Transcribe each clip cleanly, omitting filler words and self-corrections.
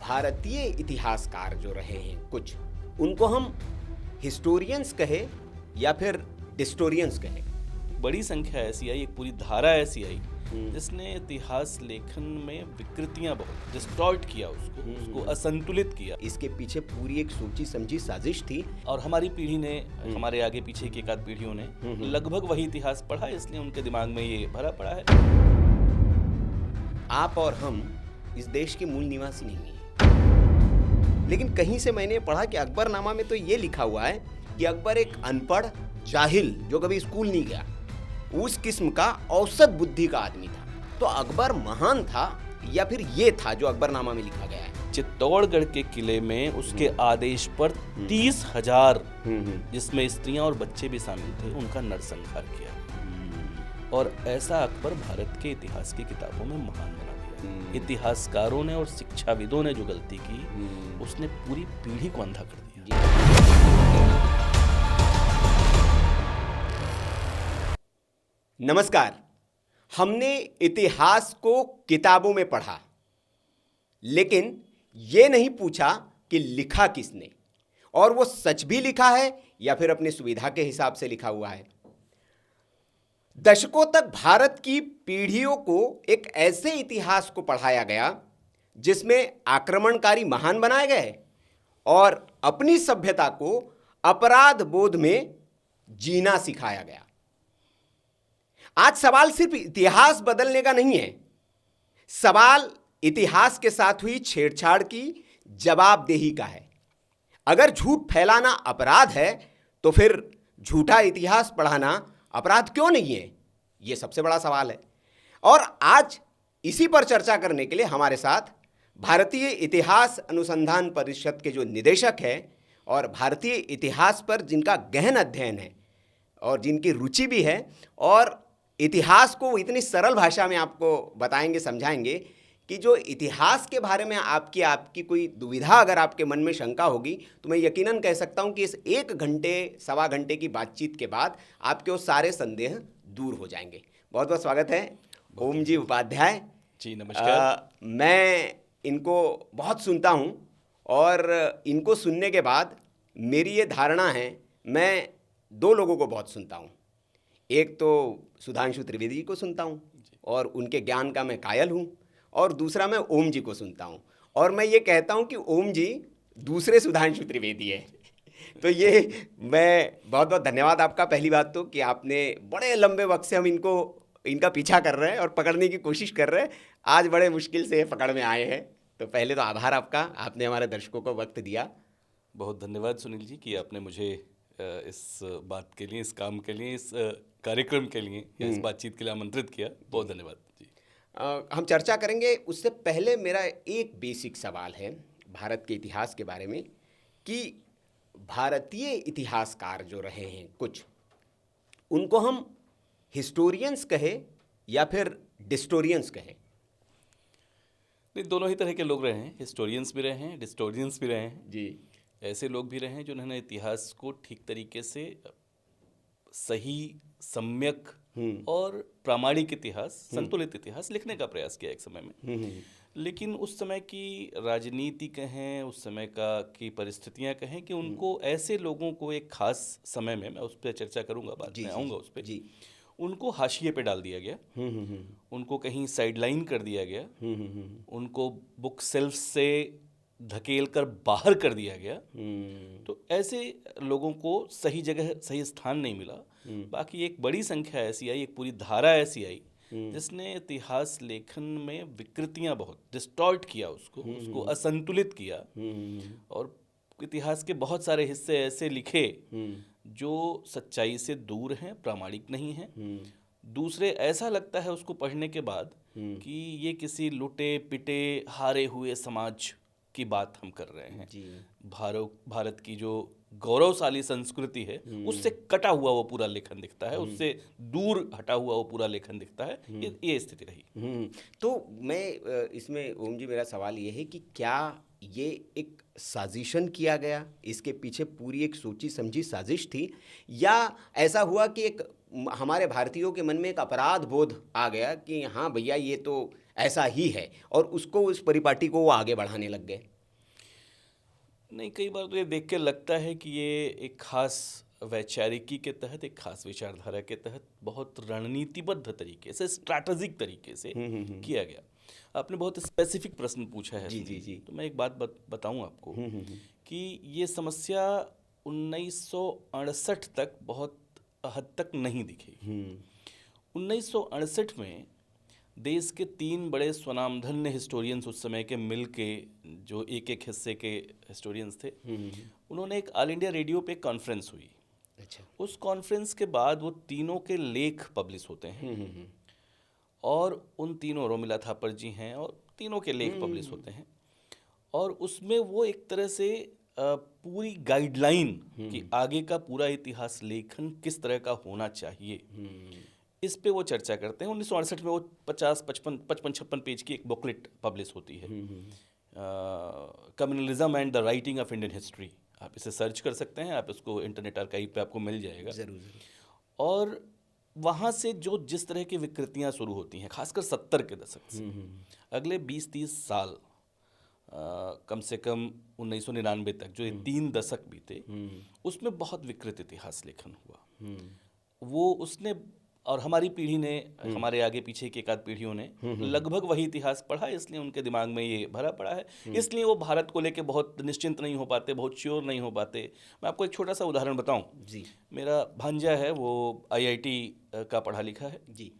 भारतीय इतिहासकार जो रहे हैं कुछ, उनको हम हिस्टोरियंस कहे या फिर डिस्टोरियंस कहे। बड़ी संख्या ऐसी आई, एक पूरी धारा ऐसी आई जिसने इतिहास लेखन में विकृतियां बहुत डिस्टॉर्ट किया, उसको असंतुलित किया। इसके पीछे पूरी एक सोची समझी साजिश थी और हमारी पीढ़ी ने, हमारे आगे पीछे की एक आध पीढ़ियों ने लगभग वही इतिहास पढ़ा, इसलिए उनके दिमाग में ये भरा पड़ा है। आप और हम इस देश के मूल निवासी नहीं हैं, लेकिन कहीं से मैंने पढ़ा कि अकबरनामा में तो ये लिखा हुआ है कि अकबर एक अनपढ़ जाहिल जो कभी स्कूल नहीं गया, उस किस्म का औसत बुद्धि का आदमी था। तो अकबर महान था या फिर ये था जो अकबरनामा में लिखा गया है? चित्तौड़गढ़ के किले में उसके आदेश पर 30,000 जिसमें स्त्रियां और बच्चे भी शामिल थे, उनका नरसंहार किया। और ऐसा अकबर भारत के इतिहास की किताबों में महान बना दिया। इतिहासकारों ने और शिक्षाविदों ने जो गलती की, उसने पूरी पीढ़ी को अंधा कर दिया। नमस्कार। हमने इतिहास को किताबों में पढ़ा, लेकिन ये नहीं पूछा कि लिखा किसने, और वो सच भी लिखा है या फिर अपनी सुविधा के हिसाब से लिखा हुआ है। दशकों तक भारत की पीढ़ियों को एक ऐसे इतिहास को पढ़ाया गया जिसमें आक्रमणकारी महान बनाए गए और अपनी सभ्यता को अपराध बोध में जीना सिखाया गया। आज सवाल सिर्फ इतिहास बदलने का नहीं है, सवाल इतिहास के साथ हुई छेड़छाड़ की जवाबदेही का है। अगर झूठ फैलाना अपराध है तो फिर झूठा इतिहास पढ़ाना अपराध क्यों नहीं है? यह सबसे बड़ा सवाल है। और आज इसी पर चर्चा करने के लिए हमारे साथ भारतीय इतिहास अनुसंधान परिषद के जो निदेशक हैं और भारतीय इतिहास पर जिनका गहन अध्ययन है और जिनकी रुचि भी है और इतिहास को इतनी सरल भाषा में आपको बताएंगे, समझाएंगे कि जो इतिहास के बारे में आपकी कोई दुविधा, अगर आपके मन में शंका होगी, तो मैं यकीनन कह सकता हूं कि इस 1 घंटे सवा घंटे की बातचीत के बाद आपके वो सारे संदेह दूर हो जाएंगे। बहुत बहुत स्वागत है ओम जी उपाध्याय जी। नमस्कार। मैं इनको बहुत सुनता हूं और इनको सुनने के बाद मेरी ये धारणा है, मैं 2 लोगों को बहुत सुनता हूं। एक तो सुधांशु त्रिवेदी जी को सुनता हूं और उनके ज्ञान का मैं कायल हूं, और दूसरा मैं ओम जी को सुनता हूं और मैं ये कहता हूं कि ओम जी दूसरे सुधांशु त्रिवेदी है। तो ये मैं बहुत बहुत धन्यवाद आपका। पहली बात तो कि आपने बड़े लंबे वक्त से हम इनका पीछा कर रहे हैं और पकड़ने की कोशिश कर रहे हैं, आज बड़े मुश्किल से पकड़ में आए हैं। तो पहले तो आभार आपका, आपने हमारे दर्शकों को वक्त दिया। बहुत धन्यवाद सुनील जी कि आपने मुझे इस बात के लिए, इस काम के लिए, इस कार्यक्रम के लिए, इस बातचीत के लिए आमंत्रित किया। बहुत धन्यवाद जी। हम चर्चा करेंगे, उससे पहले मेरा एक बेसिक सवाल है भारत के इतिहास के बारे में कि भारतीय इतिहासकार जो रहे हैं कुछ, उनको हम हिस्टोरियंस कहे या फिर डिस्टोरियंस कहे? नहीं, दोनों ही तरह के लोग रहे हैं। हिस्टोरियंस भी रहे हैं, डिस्टोरियंस भी रहे हैं जी। ऐसे लोग भी रहे हैं जिन्होंने इतिहास को ठीक तरीके से, सही, सम्यक और प्रामाणिक इतिहास, संतुलित इतिहास लिखने का प्रयास किया एक समय में। लेकिन उस समय की राजनीति कहें, उस समय की परिस्थितियां कहें कि उनको, ऐसे लोगों को एक खास समय में, मैं उस पर चर्चा करूंगा, बाद में आऊँगा उस पर, उनको हाशिए पे डाल दिया गया, उनको कहीं साइडलाइन कर दिया गया, उनको बुक सेल्फ से धकेल कर बाहर कर दिया गया। तो ऐसे लोगों को सही जगह, सही स्थान नहीं मिला। बाकी एक बड़ी संख्या ऐसी आई, एक पूरी धारा ऐसी आई जिसने इतिहास लेखन में विकृतियां बहुत डिस्टॉर्ट किया, उसको असंतुलित किया। और इतिहास के बहुत सारे हिस्से ऐसे लिखे जो सच्चाई से दूर हैं, प्रामाणिक नहीं हैं। दूसरे, ऐसा लगता है उसको पढ़ने के बाद कि ये किसी लुटे पिटे हारे हुए समाज की बात हम कर रहे हैं। भारत की जो गौरवशाली संस्कृति है, उससे कटा हुआ वो पूरा लेखन दिखता है, उससे दूर हटा हुआ वो पूरा लेखन दिखता है। ये स्थिति रही। तो मैं इसमें ओम जी, मेरा सवाल ये है कि क्या ये एक साजिशन किया गया, इसके पीछे पूरी एक सोची समझी साजिश थी, या ऐसा हुआ कि एक हमारे भारतीयों के मन में एक अपराध बोध आ गया कि हाँ भैया ये तो ऐसा ही है, और उसको, उस परिपाटी को वो आगे बढ़ाने लग गए? नहीं, कई बार तो ये देख के लगता है कि ये एक खास वैचारिकी के तहत, एक खास विचारधारा के तहत बहुत रणनीतिबद्ध तरीके से, स्ट्रैटेजिक तरीके से किया गया। आपने बहुत स्पेसिफिक प्रश्न पूछा है। जी। तो मैं एक बात बताऊं आपको कि ये समस्या 1968 तक बहुत हद तक नहीं दिखी। 1968 में देश के 3 बड़े स्वनामधन्य हिस्टोरियंस उस समय के मिल के, जो एक एक हिस्से के हिस्टोरियंस थे, उन्होंने एक ऑल इंडिया रेडियो पे कॉन्फ्रेंस हुई। अच्छा। उस कॉन्फ्रेंस के बाद वो तीनों के लेख पब्लिश होते हैं और उन तीनों, रोमिला थापर जी हैं, और तीनों के लेख पब्लिश होते हैं। और उसमें वो एक तरह से पूरी गाइडलाइन कि आगे का पूरा इतिहास लेखन किस तरह का होना चाहिए, इस पे वो चर्चा करते हैं। 1968 में वो 55 पेज की एक बुकलेट पब्लिश होती है, communalism and the writing of Indian history. आप इसे सर्च कर सकते हैं, आप इसको इंटरनेट आर्काइव पे आपको मिल जाएगा। जरूर। और वहाँ से जो जिस तरह की विकृतियाँ शुरू होती हैं, खासकर 70 के दशक से अगले 20-30 साल, कम से कम 1999 तक, जो ये 3 दशक बीते, उसमें बहुत विकृत इतिहास लेखन हुआ। वो उसने, और हमारी पीढ़ी ने, हमारे आगे पीछे की एक आध पीढ़ियों ने लगभग वही इतिहास पढ़ा, इसलिए उनके दिमाग में ये भरा पड़ा है। इसलिए वो भारत को लेके बहुत निश्चिंत नहीं हो पाते, बहुत श्योर नहीं हो पाते। मैं आपको एक छोटा सा उदाहरण बताऊं जी। मेरा भांजा है, वो IIT का पढ़ा लिखा है जी।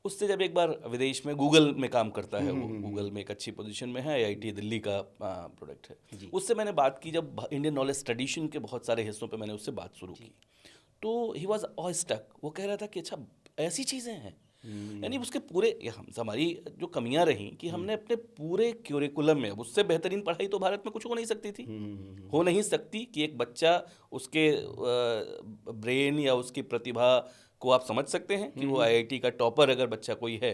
उससे जब एक बार विदेश में गूगल में काम करता है, वो गूगल में एक अच्छी पोजीशन में है, IIT दिल्ली का प्रोडक्ट है। उससे मैंने बात की, जब इंडियन नॉलेज ट्रेडिशन के बहुत सारे हिस्सों पे मैंने उससे बात शुरू की, तो ही वॉज ऑ स्टक। वो कह रहा था कि अच्छा ऐसी चीज़ें हैं, यानी उसके पूरे, हमारी जो कमियां रहीं कि हमने अपने पूरे क्यूरिकुलम में, अब उससे बेहतरीन पढ़ाई तो भारत में कुछ हो नहीं सकती थी, हो नहीं सकती कि एक बच्चा, उसके ब्रेन या उसकी प्रतिभा को आप समझ सकते हैं कि वो IIT का टॉपर अगर बच्चा कोई है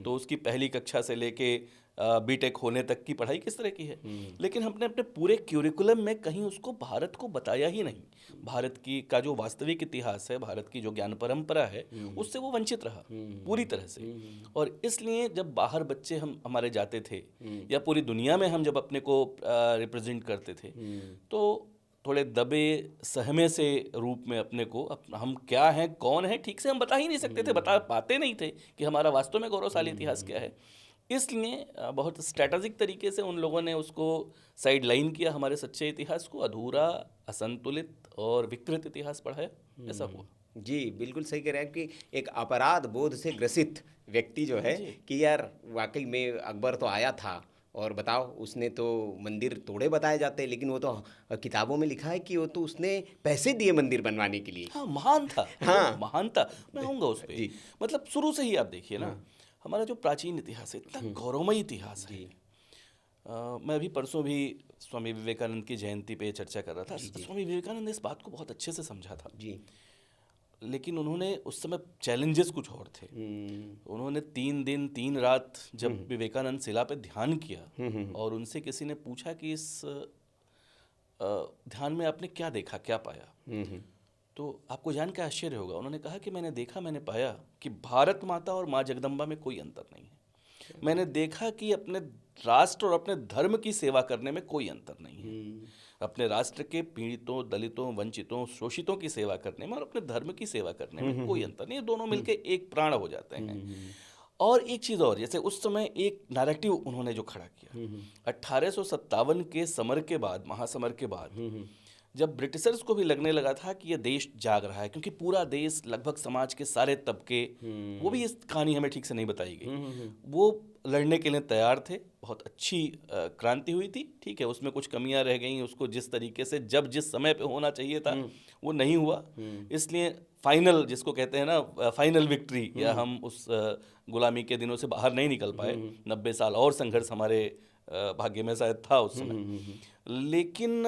तो उसकी पहली कक्षा से लेके B.Tech होने तक की पढ़ाई किस तरह की है। लेकिन हमने अपने पूरे क्यूरिकुलम में कहीं उसको भारत को बताया ही नहीं। भारत की का जो वास्तविक इतिहास है, भारत की जो ज्ञान परंपरा है, उससे वो वंचित रहा पूरी तरह से। और इसलिए जब बाहर बच्चे हमारे जाते थे, या पूरी दुनिया में हम जब अपने को रिप्रेजेंट करते थे, तो थोड़े दबे सहमे से रूप में अपने को, हम क्या हैं, कौन है, ठीक से हम बता ही नहीं सकते थे, बता पाते नहीं थे कि हमारा वास्तव में गौरवशाली इतिहास क्या है। इसलिए बहुत स्ट्रैटेजिक तरीके से उन लोगों ने उसको साइड लाइन किया, हमारे सच्चे इतिहास को, अधूरा, असंतुलित और विकृत इतिहास पढ़ाया, ऐसा हुआ। जी, बिल्कुल सही कह रहे हैं कि एक अपराध बोध से ग्रसित व्यक्ति जो है कि यार वाकई में अकबर तो आया था, और बताओ उसने तो मंदिर तोड़े बताए जाते हैं, लेकिन वो तो किताबों में लिखा है कि वो तो उसने पैसे दिए मंदिर बनवाने के लिए। हाँ, महान था। हाँ, महान था। मैं आऊँगा उस पर। मतलब शुरू से ही आप देखिए ना, हमारा जो प्राचीन इतिहास है, इतना गौरवमयी इतिहास है। मैं अभी परसों भी स्वामी विवेकानंद की जयंती पे चर्चा कर रहा था। स्वामी विवेकानंद ने इस बात को बहुत अच्छे से समझा था जी। लेकिन उन्होंने उस समय चैलेंजेस कुछ और थे। उन्होंने 3 दिन 3 रात जब विवेकानंद शिला पे ध्यान किया, और उनसे किसी ने पूछा कि इस ध्यान में आपने क्या देखा, क्या पाया, तो आपको जान के आश्चर्य होगा। उन्होंने कहा कि मैंने पाया कि भारत माता और माँ जगदम्बा में कोई अंतर नहीं है। मैंने देखा कि अपने राष्ट्र और अपने धर्म की सेवा करने में कोई अंतर नहीं है। अपने राष्ट्र के पीड़ितों, दलितों, वंचितों, शोषितों की सेवा करने में और अपने धर्म की सेवा करने में कोई अंतर नहीं है। दोनों मिलके एक प्राण हो जाते हैं। और एक चीज़ और, जैसे उस समय एक नैरेटिव उन्होंने जो खड़ा किया 1857 के समर के बाद, महासमर के बाद, जब ब्रिटिशर्स को भी लगने लगा था कि ये देश जाग रहा है, क्योंकि पूरा देश, लगभग समाज के सारे तबके, वो भी इस कहानी हमें ठीक से नहीं बताई गई, वो लड़ने के लिए तैयार थे। बहुत अच्छी क्रांति हुई थी, ठीक है, उसमें कुछ कमियां रह गई, उसको जिस तरीके से जब जिस समय पे होना चाहिए था वो नहीं हुआ। इसलिए फाइनल, जिसको कहते हैं ना फाइनल विक्ट्री, या हम उस गुलामी के दिनों से बाहर नहीं निकल पाए। 90 साल और संघर्ष हमारे भाग्य में शायद था उस समय। लेकिन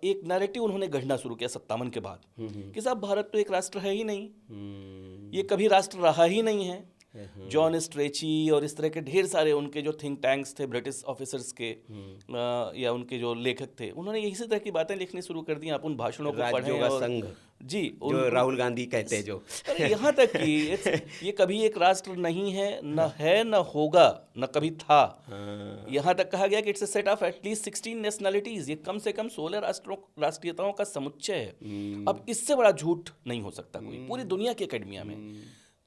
एक नैरेटिव उन्होंने गढ़ना शुरू किया 57 के बाद कि साहब भारत तो एक राष्ट्र है ही नहीं, ये कभी राष्ट्र रहा ही नहीं है। जॉन स्ट्रेची और इस तरह के ढेर सारे उनके जो थिंक टैंक्स थे, ब्रिटिश ऑफिसर्स के, या उनके जो लेखक थे, उन्होंने इसी तरह की बातें लिखनी शुरू कर दी। आप उन भाषणों को पढ़ें, और जी जो राहुल गांधी कहते हैं जो। अरे यहाँ तक कि ये कभी एक राष्ट्र नहीं है, न होगा, न कभी था। यहाँ तक कहा गया कि it's a set of at least 16 nationalities, ये कम से कम 16 राष्ट्रीयताओं का समुच्चय है। अब इससे बड़ा झूठ नहीं हो सकता कोई पूरी दुनिया की एकेडमिया में।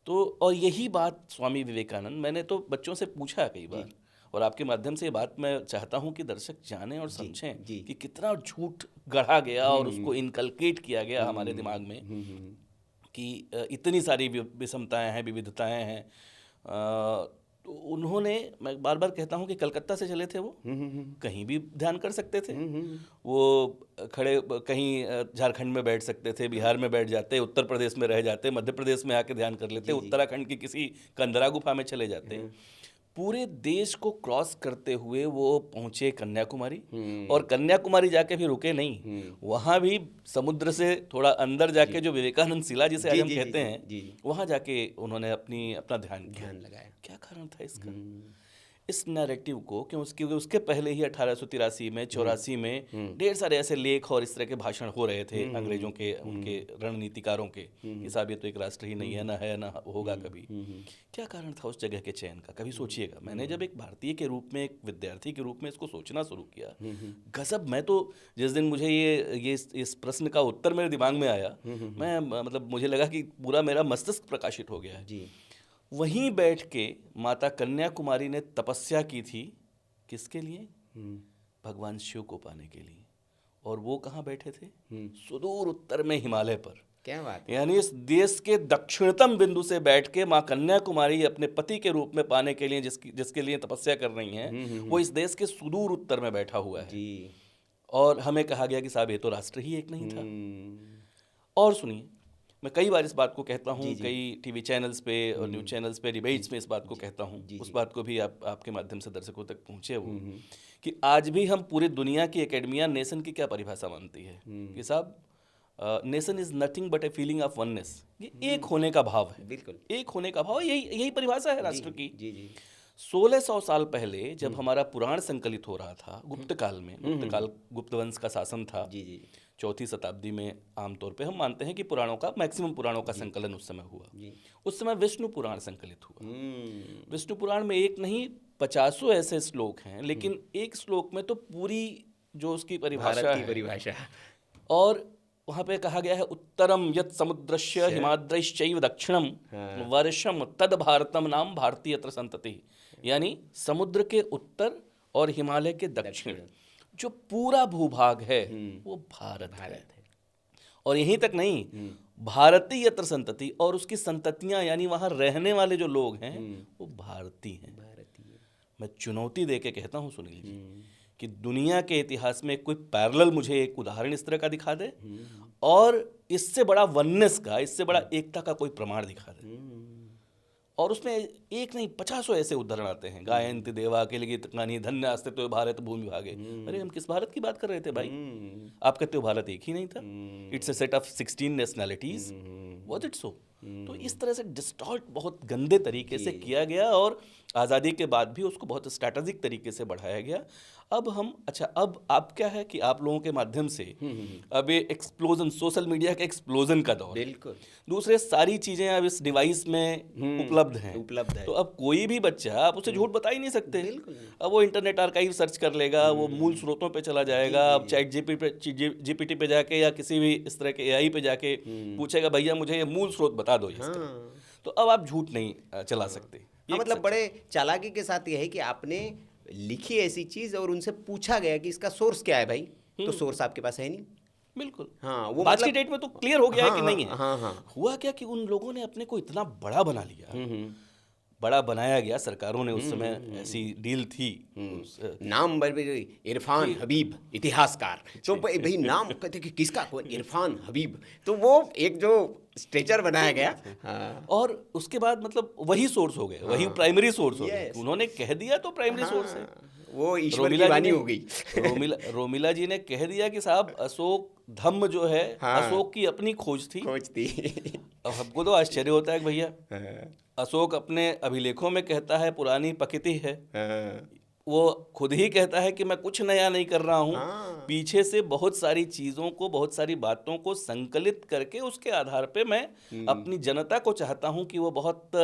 तो और यही बात स्वामी विवेकानंद, मैंने तो बच्चों से पूछा कई बार, और आपके माध्यम से ये बात मैं चाहता हूँ कि दर्शक जानें और समझें कि कितना झूठ गढ़ा गया और उसको इनकलकेट किया गया हमारे दिमाग में कि इतनी सारी विषमताएं हैं, विविधताएं हैं। तो उन्होंने, मैं बार बार कहता हूँ कि कलकत्ता से चले थे वो, कहीं भी ध्यान कर सकते थे। वो खड़े कहीं झारखंड में बैठ सकते थे, बिहार में बैठ जाते, उत्तर प्रदेश में रह जाते, मध्य प्रदेश में आके ध्यान कर लेते, उत्तराखंड की किसी कंदरा गुफा में चले जाते। पूरे देश को क्रॉस करते हुए वो पहुंचे कन्याकुमारी, और कन्याकुमारी जाके भी रुके नहीं, वहां भी समुद्र से थोड़ा अंदर जाके जो विवेकानंद शिला जिसे आज हम कहते हैं, वहां जाके उन्होंने अपना ध्यान लगाया। क्या कारण था इसका? इस नैरेटिव को क्योंकि उसके पहले ही 1883 में 84 में ढेर सारे ऐसे लेख और इस तरह के भाषण हो रहे थे अंग्रेजों के, उनके रणनीतिकारों के, कि साहब ये तो एक राष्ट्र ही नहीं है, ना होगा कभी। क्या कारण था उस जगह के चयन का? कभी सोचिएगा। मैंने जब एक भारतीय के रूप में, एक विद्यार्थी के रूप में इसको सोचना शुरू किया, गजब, मैं तो जिस दिन मुझे ये इस प्रश्न का उत्तर मेरे दिमाग में आया, मैं मतलब मुझे लगा कि पूरा मेरा मस्तिष्क प्रकाशित हो गया है। वहीं बैठ के माता कन्याकुमारी ने तपस्या की थी, किसके लिए? भगवान शिव को पाने के लिए। और वो कहाँ बैठे थे? सुदूर उत्तर में, हिमालय पर। क्या बात है? यानी इस देश के दक्षिणतम बिंदु से बैठ के माँ कन्याकुमारी अपने पति के रूप में पाने के लिए जिसके लिए तपस्या कर रही हैं, वो इस देश के सुदूर उत्तर में बैठा हुआ है। और हमें कहा गया कि साहब ये तो राष्ट्र ही एक नहीं था। और सुनिए, मैं कई बार इस बात को कहता हूँ, कई टीवी चैनल्स पे और न्यूज़ चैनल्स पे डिबेट्स में इस बात को कहता हूँ, उस बात को भी आपके माध्यम से दर्शकों तक पहुँचे वो, कि आज भी हम पूरी दुनिया की एकेडमिया नेशन की क्या परिभाषा मानती है कि साहब nation is nothing but a feeling of oneness. ये एक होने का भाव है, बिल्कुल एक होने का भाव, यही परिभाषा है राष्ट्र की। 1600 साल पहले जब हमारा पुराण संकलित हो रहा था, गुप्त काल में, गुप्त वंश का शासन था, चौथी शताब्दी में, आमतौर पे हम मानते हैं कि मैक्सिमम पुराणों का संकलन उस समय हुआ। उस समय विष्णु पुराण संकलित हुआ। विष्णु पुराण में एक नहीं 50 ऐसे श्लोक हैं, लेकिन एक श्लोक में तो पूरी जो उसकी परिभाषा है, और वहाँ पे कहा गया है, उत्तरम यत् समुद्रस्य हिमाद्रैश्चैव दक्षिणम वर्षम तद भारतम नाम भारतीयत्र संतति। यानी समुद्र के उत्तर और हिमालय के दक्षिण जो पूरा भूभाग है वो भारत है। और यहीं तक नहीं, भारतीयत्र संतति, और उसकी संततियां यानी वहाँ रहने वाले जो लोग हैं वो भारतीय हैं। मैं चुनौती दे के कहता हूँ सुनील जी, कि दुनिया के इतिहास में कोई पैरेलल, मुझे एक उदाहरण इस तरह का दिखा दे, और इससे बड़ा वननेस का, इससे बड़ा एकता का कोई प्रमाण दिखा दे। और उसमें एक नहीं 50 ऐसे उदाहरण आते हैं। गायन्ति देवा के लिए तकनानी धन्य अस्तित्व भारत भूमि भागे। अरे हम किस भारत की बात कर रहे थे भाई? आप कहते हो भारत एक ही नहीं था, it's a set of 16 nationalities, was it so? तो इस तरह से डिस्टॉर्ट बहुत गंदे तरीके से किया गया, और आज़ादी के बाद भी उसको बहुत स्ट्रैटेजिक तरीके से बढ़ाया गया। अब अब क्या है कि आप लोगों के माध्यम से अब ये एक्सप्लोजन, सोशल मीडिया के एक्सप्लोजन का दौर, बिल्कुल, दूसरे सारी चीज़ें अब इस डिवाइस में उपलब्ध है। तो अब कोई भी बच्चा, आप उसे झूठ बता ही नहीं सकते। अब वो इंटरनेट आर्काइव सर्च कर लेगा, वो मूल स्रोतों पे चला जाएगा। अब चैट जीपीटी पे जाके या किसी भी इस तरह के AI पे जाके पूछेगा, भैया मुझे ये मूल स्रोत बता दो इसका। तो अब आप झूठ नहीं चला सकते। मतलब बड़े चालाकी के साथ ये है कि आपने लिखी ऐसी चीज और उनसे पूछा गया कि इसका सोर्स क्या है भाई, तो सोर्स आपके पास है नहीं। बिल्कुल, हाँ, वो आज की डेट में तो क्लियर हो गया है कि नहीं है। हाँ। हुआ क्या कि उन लोगों ने अपने को इतना बड़ा बना लिया, बड़ा बनाया गया। सरकारों ने उस समय ऐसी डील थी, नाम इरफान हबीब इतिहासकार, तो भाई नाम कहते कि किसका, इरफान हबीब, तो वो एक जो स्ट्रेचर बनाया गया। और उसके बाद मतलब वही सोर्स हो गए, वही प्राइमरी सोर्स हो गए। उन्होंने कह दिया तो प्राइमरी सोर्स है, वो ईश्वर की वाणी हो गई। रोमिला जी ने कह दिया कि साहब अशोक धम्म जो है, अशोक की अपनी खोज थी। अब हमको तो आश्चर्य होता है कि भैया अशोक अपने अभिलेखों में कहता है पुरानी प्रकृति है, वो खुद ही कहता है कि मैं कुछ नया नहीं कर रहा हूँ, हाँ। पीछे से बहुत सारी चीज़ों को, बहुत सारी बातों को संकलित करके उसके आधार पे मैं अपनी जनता को चाहता हूँ कि वो बहुत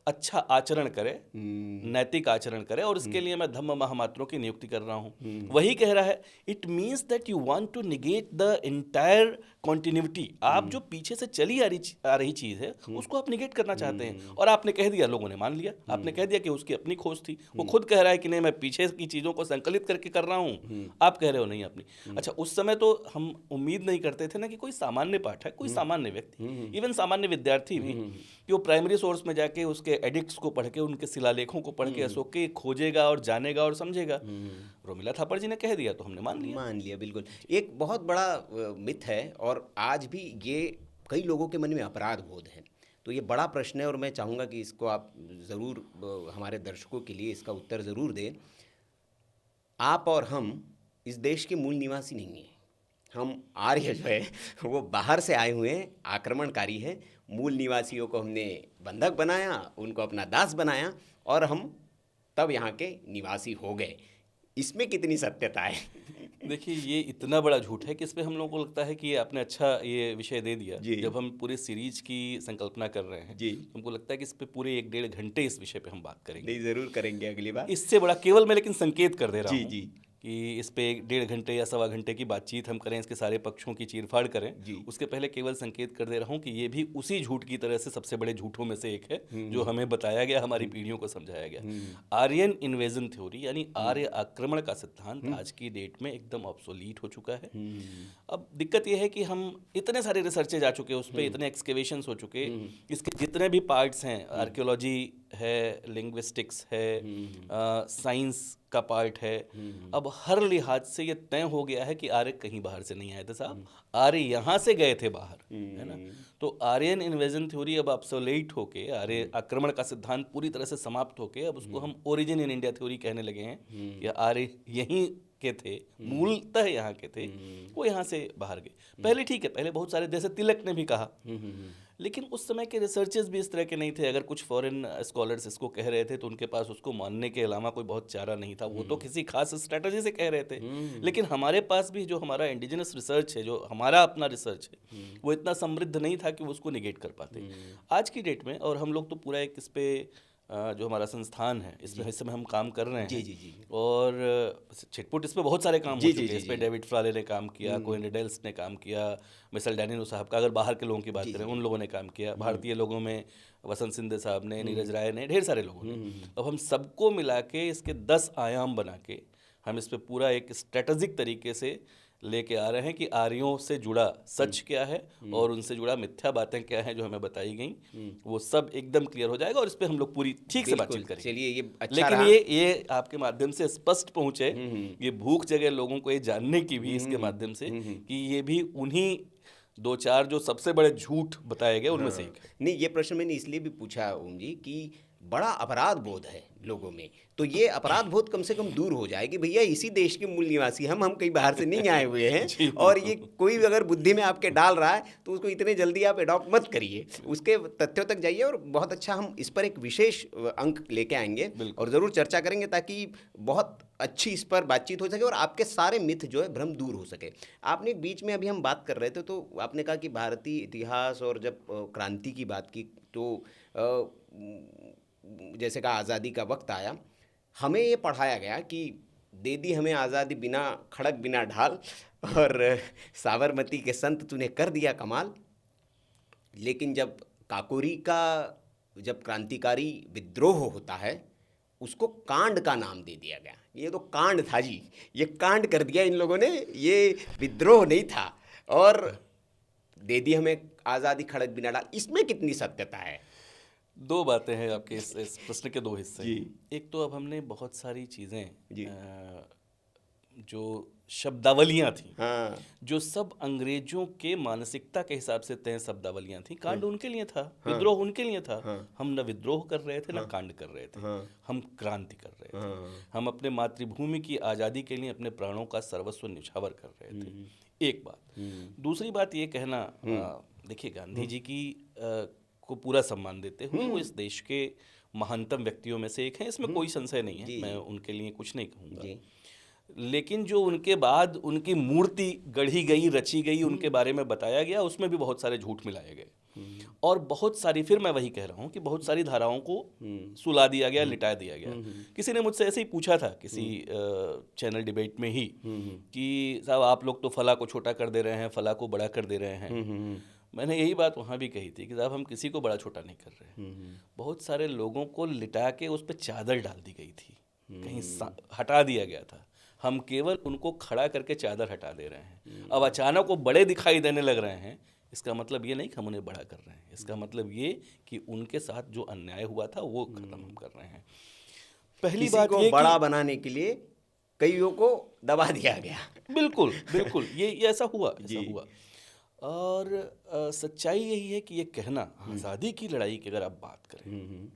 अच्छा आचरण करे, नैतिक आचरण करे, और इसके लिए मैं धम्म महामात्रों की नियुक्ति कर रहा हूँ। वही कह रहा है, it means that you want to negate the entire continuity. आप जो पीछे से चली आ रही चीज़ है उसको आप निगेट करना चाहते हैं, और आपने कह दिया, लोगों ने मान लिया, आपने कह दिया कि उसकी अपनी खोज थी। वो खुद कह रहा है कि नहीं, मैं पीछे की चीज़ों को संकलित करके कर रहा हूँ, आप कह रहे हो नहीं अपनी। अच्छा, उस समय तो हम उम्मीद नहीं करते थे ना कि कोई सामान्य पाठक, कोई सामान्य व्यक्ति, इवन सामान्य विद्यार्थी भी, कि वो प्राइमरी सोर्स में जाके उसके एडिक्ट्स को पढ़ के, उनके शिलालेखों को पढ़ के अशोक के खोजेगा और जानेगा और समझेगा। रोमिला थापर जी ने कह दिया तो हमने मान लिया। बिल्कुल। एक बहुत बड़ा मिथ है, और आज भी ये कई लोगों के मन में अपराध बोध है। तो ये बड़ा प्रश्न है, और मैं चाहूँगा कि इसको आप ज़रूर हमारे दर्शकों के लिए इसका उत्तर ज़रूर दें। आप और हम इस देश के मूल निवासी नहीं हैं। हम आर्य जो है वो बाहर से आए हुए हैं, आक्रमणकारी हैं। मूल निवासियों को हमने बंधक बनाया, उनको अपना दास बनाया, और हम तब यहाँ के निवासी हो गए। इसमें कितनी सत्यता है? देखिए, ये इतना बड़ा झूठ है कि इस पे हम लोगों को लगता है कि आपने अच्छा ये विषय दे दिया। जब हम पूरे सीरीज की संकल्पना कर रहे हैं जी, हमको लगता है कि इस पे पूरे 1-1.5 घंटे इस विषय पे हम बात करेंगे। नहीं, ज़रूर करेंगे अगली बार। इससे बड़ा केवल मैं लेकिन संकेत कर दे रहा हूँ जी कि इस पे 1-1.5 घंटे या सवा घंटे की बातचीत हम करें, इसके सारे पक्षों की चीरफाड़ करें, उसके पहले केवल संकेत कर दे रहा हूँ कि ये भी उसी झूठ की तरह से सबसे बड़े झूठों में से एक है जो हमें बताया गया, हमारी पीढ़ियों को समझाया गया। आर्यन इन्वेजन थ्योरी यानी आर्य आक्रमण का सिद्धांत आज की डेट में एकदम ऑब्सोलीट हो चुका है। अब दिक्कत यह है कि हम इतने सारे रिसर्चेज आ चुके, उस पर इतने एक्सकेवेशंस हो चुके, इसके जितने भी पार्ट्स हैं, आर्कियोलॉजी है, लिंग्विस्टिक्स है, साइंस का पार्ट है, अब हर लिहाज से ये तय हो गया है कि आर्य कहीं बाहर से नहीं आए थे साहब, आर्य यहाँ से गए थे बाहर, है ना। तो आर्यन इन्वेजन थ्योरी अब ऑब्सोलेट होके, आर्य आक्रमण का सिद्धांत पूरी तरह से समाप्त होके, अब उसको हम ओरिजिन इन इंडिया थ्योरी कहने लगे हैं। या आर्य यहीं के थे, मूलतः यहाँ के थे, वो यहाँ से बाहर गए। पहले ठीक है, पहले बहुत सारे, जैसे तिलक ने भी कहा, लेकिन उस समय के रिसर्चेस भी इस तरह के नहीं थे। अगर कुछ फॉरेन स्कॉलर्स इसको कह रहे थे तो उनके पास उसको मानने के अलावा कोई बहुत चारा नहीं था। वो तो किसी खास स्ट्रेटजी से कह रहे थे, लेकिन हमारे पास भी जो हमारा इंडिजिनस रिसर्च है, जो हमारा अपना रिसर्च है, वो इतना समृद्ध नहीं था कि वो उसको निगेट कर पाते आज की डेट में। और हम लोग तो पूरा एक इस पे जो हमारा संस्थान है, इसमें इस समय हम काम कर रहे हैं। जी। और छिटपुट इस पे बहुत सारे काम हो चुके हैं। इस पे डेविड फ्राले ने काम किया, कोहेन रिडेल्स ने काम किया, मिसल डैनिनो साहब का, अगर बाहर के लोगों की बात करें, उन लोगों ने काम किया। भारतीय लोगों में वसंत सिंधे साहब ने, नीरज राय ने, ढेर सारे लोगों ने। अब हम सबको मिला के इसके 10 आयाम बना के हम इस पे पूरा एक स्ट्रेटेजिक तरीके से लेके आ रहे हैं कि आर्यों से जुड़ा सच क्या है और उनसे जुड़ा मिथ्या बातें क्या हैं जो हमें बताई गई, वो सब एकदम क्लियर हो जाएगा, और इस पे हम लोग पूरी ठीक से बातचीत करेंगे। चलिए, ये अच्छा लेकिन रहा। ये आपके माध्यम से स्पष्ट पहुंचे, ये भूख जगे लोगों को ये जानने की भी इसके माध्यम से कि ये भी उन्हीं 2-4 जो सबसे बड़े झूठ बताए गए उनमें से एक है। नहीं, ये प्रश्न मैंने इसलिए भी पूछा ओम जी कि बड़ा अपराध बोध है लोगों में, तो ये अपराध बोध कम से कम दूर हो जाए कि भैया इसी देश के मूल निवासी हम कहीं बाहर से नहीं आए हुए हैं। और ये कोई अगर बुद्धि में आपके डाल रहा है तो उसको इतने जल्दी आप एडॉप्ट मत करिए, उसके तथ्यों तक जाइए। और बहुत अच्छा, हम इस पर एक विशेष अंक लेके आएंगे और ज़रूर चर्चा करेंगे, ताकि बहुत अच्छी इस पर बातचीत हो सके और आपके सारे मिथ जो है, भ्रम दूर हो सके। आपने एक बीच में, अभी हम बात कर रहे थे, तो आपने कहा कि भारतीय इतिहास और जब क्रांति की बात की, तो जैसे कहा आज़ादी का वक्त आया, हमें ये पढ़ाया गया कि दे दी हमें आज़ादी बिना खड़क बिना ढाल, और साबरमती के संत तूने कर दिया कमाल। लेकिन जब काकोरी का जब क्रांतिकारी विद्रोह होता है, उसको कांड का नाम दे दिया गया। ये तो कांड था जी, ये कांड कर दिया इन लोगों ने, ये विद्रोह नहीं था। और दे दी हमें आज़ादी खड़क बिना डाल, इसमें कितनी सत्यता है? 2 बातें हैं आपके इस प्रश्न के 2 हिस्से हैं। एक तो अब हमने बहुत सारी चीज़ें जो शब्दावलियाँ थी, जो सब अंग्रेजों के मानसिकता के हिसाब से तय शब्दावलियाँ थी। कांड उनके लिए था, विद्रोह उनके लिए था। हम न विद्रोह कर रहे थे, न कांड कर रहे थे, हम क्रांति कर रहे थे। हम अपने मातृभूमि की आज़ादी के लिए अपने प्राणों का सर्वस्व न्यौछावर कर रहे थे। एक बात। दूसरी बात ये कहना, देखिए, गांधी जी की को पूरा सम्मान देते हुए वो इस देश के महानतम व्यक्तियों में से एक हैं, इसमें कोई संशय नहीं है, मैं उनके लिए कुछ नहीं कहूँगा। जी। लेकिन जो उनके बाद उनकी मूर्ति गढ़ी गई, रची गई, उनके बारे में बताया गया, उसमें भी बहुत सारे झूठ मिलाए गए और बहुत सारी, फिर मैं वही कह रहा हूँ कि बहुत सारी धाराओं को सुला दिया गया, लिटा दिया गया। किसी ने मुझसे ऐसे ही पूछा था किसी चैनल डिबेट में ही कि साहब आप लोग तो फला को छोटा कर दे रहे हैं, फला को बड़ा कर दे रहे हैं। मैंने यही बात वहाँ भी कही थी कि साहब हम किसी को बड़ा छोटा नहीं कर रहे हैं। बहुत सारे लोगों को लिटा के उस पर चादर डाल दी गई थी, कहीं हटा दिया गया था, हम केवल उनको खड़ा करके चादर हटा दे रहे हैं। अब अचानक वो बड़े दिखाई देने लग रहे हैं, इसका मतलब ये नहीं कि हम उन्हें बड़ा कर रहे हैं, इसका मतलब ये कि उनके साथ जो अन्याय हुआ था वो खत्म हम कर रहे हैं। पहली बात को बड़ा बनाने के लिए कईयों को दबा दिया गया। बिल्कुल बिल्कुल, ये ऐसा हुआ, ऐसा हुआ। और सच्चाई यही है कि ये कहना, आज़ादी की लड़ाई की अगर आप बात करें,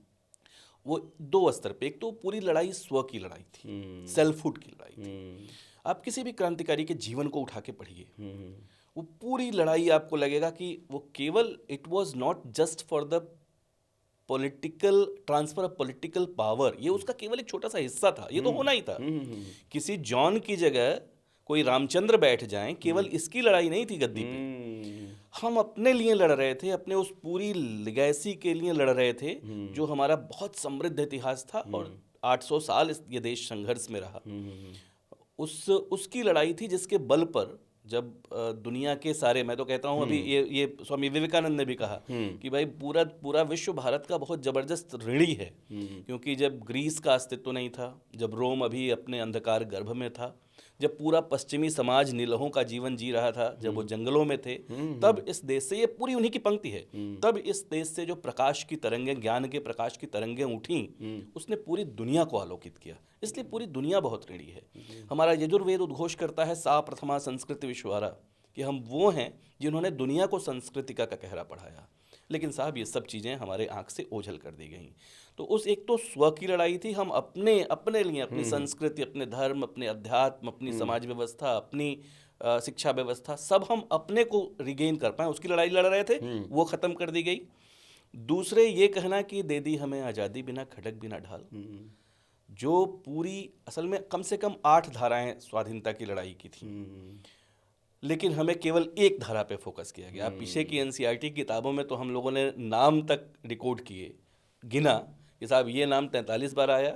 वो दो स्तर पे, एक तो पूरी लड़ाई स्व की लड़ाई थी, सेल्फहुड की लड़ाई थी। आप किसी भी क्रांतिकारी के जीवन को उठा के पढ़िए, वो पूरी लड़ाई आपको लगेगा कि वो केवल, it was not just for the political transfer of political power, ये उसका केवल एक छोटा सा हिस्सा था, ये तो होना ही था। किसी जॉन की जगह कोई रामचंद्र बैठ जाएं, केवल इसकी लड़ाई नहीं थी गद्दी पे। हम अपने लिए लड़ रहे थे, अपने उस पूरी लिगेसी के लिए लड़ रहे थे जो हमारा बहुत समृद्ध इतिहास था और 800 साल ये देश संघर्ष में रहा। उसकी लड़ाई थी जिसके बल पर जब दुनिया के सारे, मैं तो कहता हूँ अभी ये स्वामी विवेकानंद ने भी कहा कि भाई पूरा विश्व भारत का बहुत जबरदस्त ऋणी है, क्योंकि जब ग्रीस का अस्तित्व नहीं था, जब रोम अभी अपने अंधकार गर्भ में था, जब पूरा पश्चिमी समाज निलहों का जीवन जी रहा था, जब वो जंगलों में थे, तब इस देश से, ये पूरी उन्हीं की पंक्ति है, तब इस देश से जो प्रकाश की तरंगें, ज्ञान के प्रकाश की तरंगें उठी, उसने पूरी दुनिया को आलोकित किया। इसलिए पूरी दुनिया बहुत ऋणी है। हमारा यजुर्वेद उद्घोष करता है सा प्रथमा संस्कृति विश्वारा, कि हम वो हैं जिन्होंने दुनिया को संस्कृतिका का कहरा पढ़ाया। लेकिन साहब ये सब चीज़ें हमारे आंख से ओझल कर दी गई। तो उस एक तो स्व की लड़ाई थी, हम अपने लिए, अपनी संस्कृति, अपने धर्म, अपने अध्यात्म, अपनी समाज व्यवस्था, अपनी शिक्षा व्यवस्था, सब हम अपने को रिगेन कर पाएँ, उसकी लड़ाई लड़ रहे थे, वो ख़त्म कर दी गई। दूसरे ये कहना कि दे दी हमें आज़ादी बिना खड़क बिना ढाल, जो पूरी, असल में कम से कम 8 धाराएं स्वाधीनता की लड़ाई की थी, लेकिन हमें केवल एक धारा पे फोकस किया गया। पीछे की एनसीईआरटी किताबों में तो हम लोगों ने नाम तक रिकॉर्ड किए, गिना कि साहब ये नाम 43 बार आया,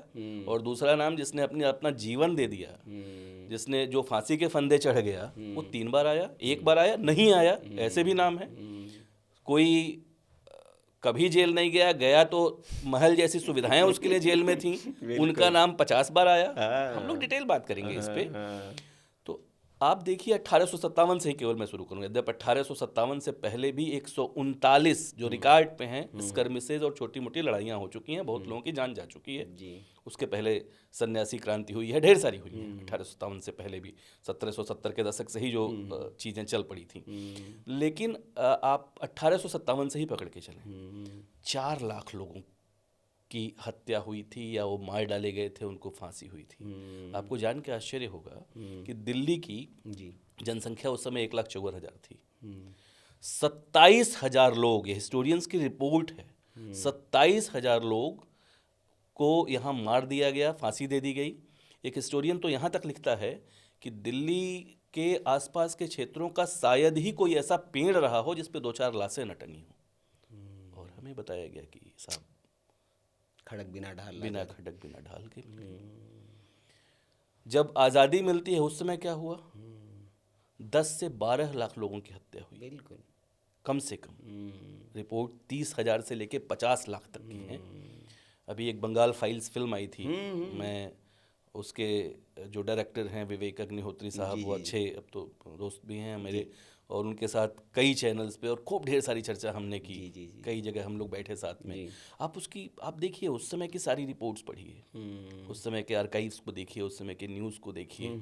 और दूसरा नाम जिसने अपना जीवन दे दिया, जिसने जो फांसी के फंदे चढ़ गया, वो 3 बार आया, 1 बार आया, नहीं आया, ऐसे भी नाम है। कोई कभी जेल नहीं गया, गया तो महल जैसी सुविधाएं उसके लिए जेल में थी, उनका नाम 50 बार आया। हम लोग डिटेल बात करेंगे इस पे। तो आप देखिए 1857 से ही केवल मैं शुरू करूँगा, यद्यपि 1857 से पहले भी 139 जो रिकॉर्ड पे हैं स्कर्मिसेज और छोटी मोटी लड़ाइयाँ हो चुकी हैं, बहुत लोगों की जान जा चुकी है जी। उसके पहले सन्यासी क्रांति हुई है, ढेर सारी हुई है 1857 से पहले भी, 1770 के दशक से ही जो चीज़ें चल पड़ी थी। लेकिन आप 1857 से ही पकड़ के चलें, 4 लाख लोगों की हत्या हुई थी या वो मार डाले गए थे, उनको फांसी हुई थी। आपको जान के आश्चर्य होगा कि दिल्ली की जनसंख्या उस समय 1,54,000 थी। 27,000 लोग, ये हिस्टोरियंस की रिपोर्ट है, 27,000 लोग को यहाँ मार दिया गया, फांसी दे दी गई। एक हिस्टोरियन तो यहाँ तक लिखता है कि दिल्ली के आसपास के क्षेत्रों का शायद ही कोई ऐसा पेड़ रहा हो जिस पे 2-4 लाशें न टंगी हो। और हमें बताया गया कि साहब खड़क बिना ढाल, बिना खड़क बिना ढाल के। जब आज़ादी मिलती है उस समय क्या हुआ, 10 से 12 लाख लोगों की हत्या हुई, बिल्कुल कम से कम। रिपोर्ट 30,000 से लेके 50 लाख तक की है। अभी एक बंगाल फाइल्स फिल्म आई थी, मैं उसके जो डायरेक्टर हैं विवेक अग्निहोत्री साहब, वो अच्छे अब तो दोस्त भी हैं मेरे, और उनके साथ कई चैनल्स पे और खूब ढेर सारी चर्चा हमने की, कई जगह हम लोग बैठे साथ में। आप देखिए उस समय की सारी रिपोर्ट्स पढ़िए, उस समय के आर्काइव्स को देखिए, उस समय के न्यूज़ को देखिए।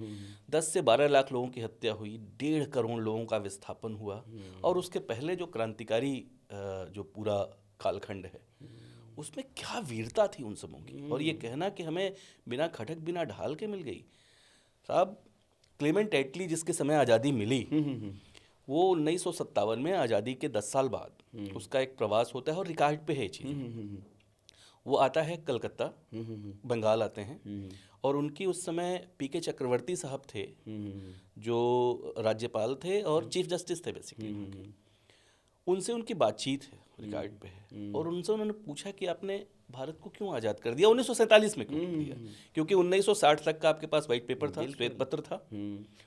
10 से 12 लाख लोगों की हत्या हुई, 1.5 करोड़ लोगों का विस्थापन हुआ। और उसके पहले जो क्रांतिकारी जो पूरा कालखंड है, उसमें क्या वीरता थी उन सबों की। और ये कहना कि हमें बिना खटक बिना ढाल के मिल गई, साहब क्लेमेंट एटली जिसके समय आज़ादी मिली, वो 1957 में आज़ादी के 10 साल बाद उसका एक प्रवास होता है और रिकॉर्ड पे है चीज़। वो आता है कलकत्ता, बंगाल आते हैं, और उनकी उस समय पीके चक्रवर्ती साहब थे जो राज्यपाल थे और चीफ जस्टिस थे बेसिकली। उनसे उनकी बातचीत है, रिकॉर्ड पे है, और उनसे उन्होंने पूछा कि आपने भारत को क्यों आज़ाद कर दिया, 1947 में क्यों दिया, क्योंकि 1960 तक का आपके पास व्हाइट पेपर था, श्वेत पत्र था,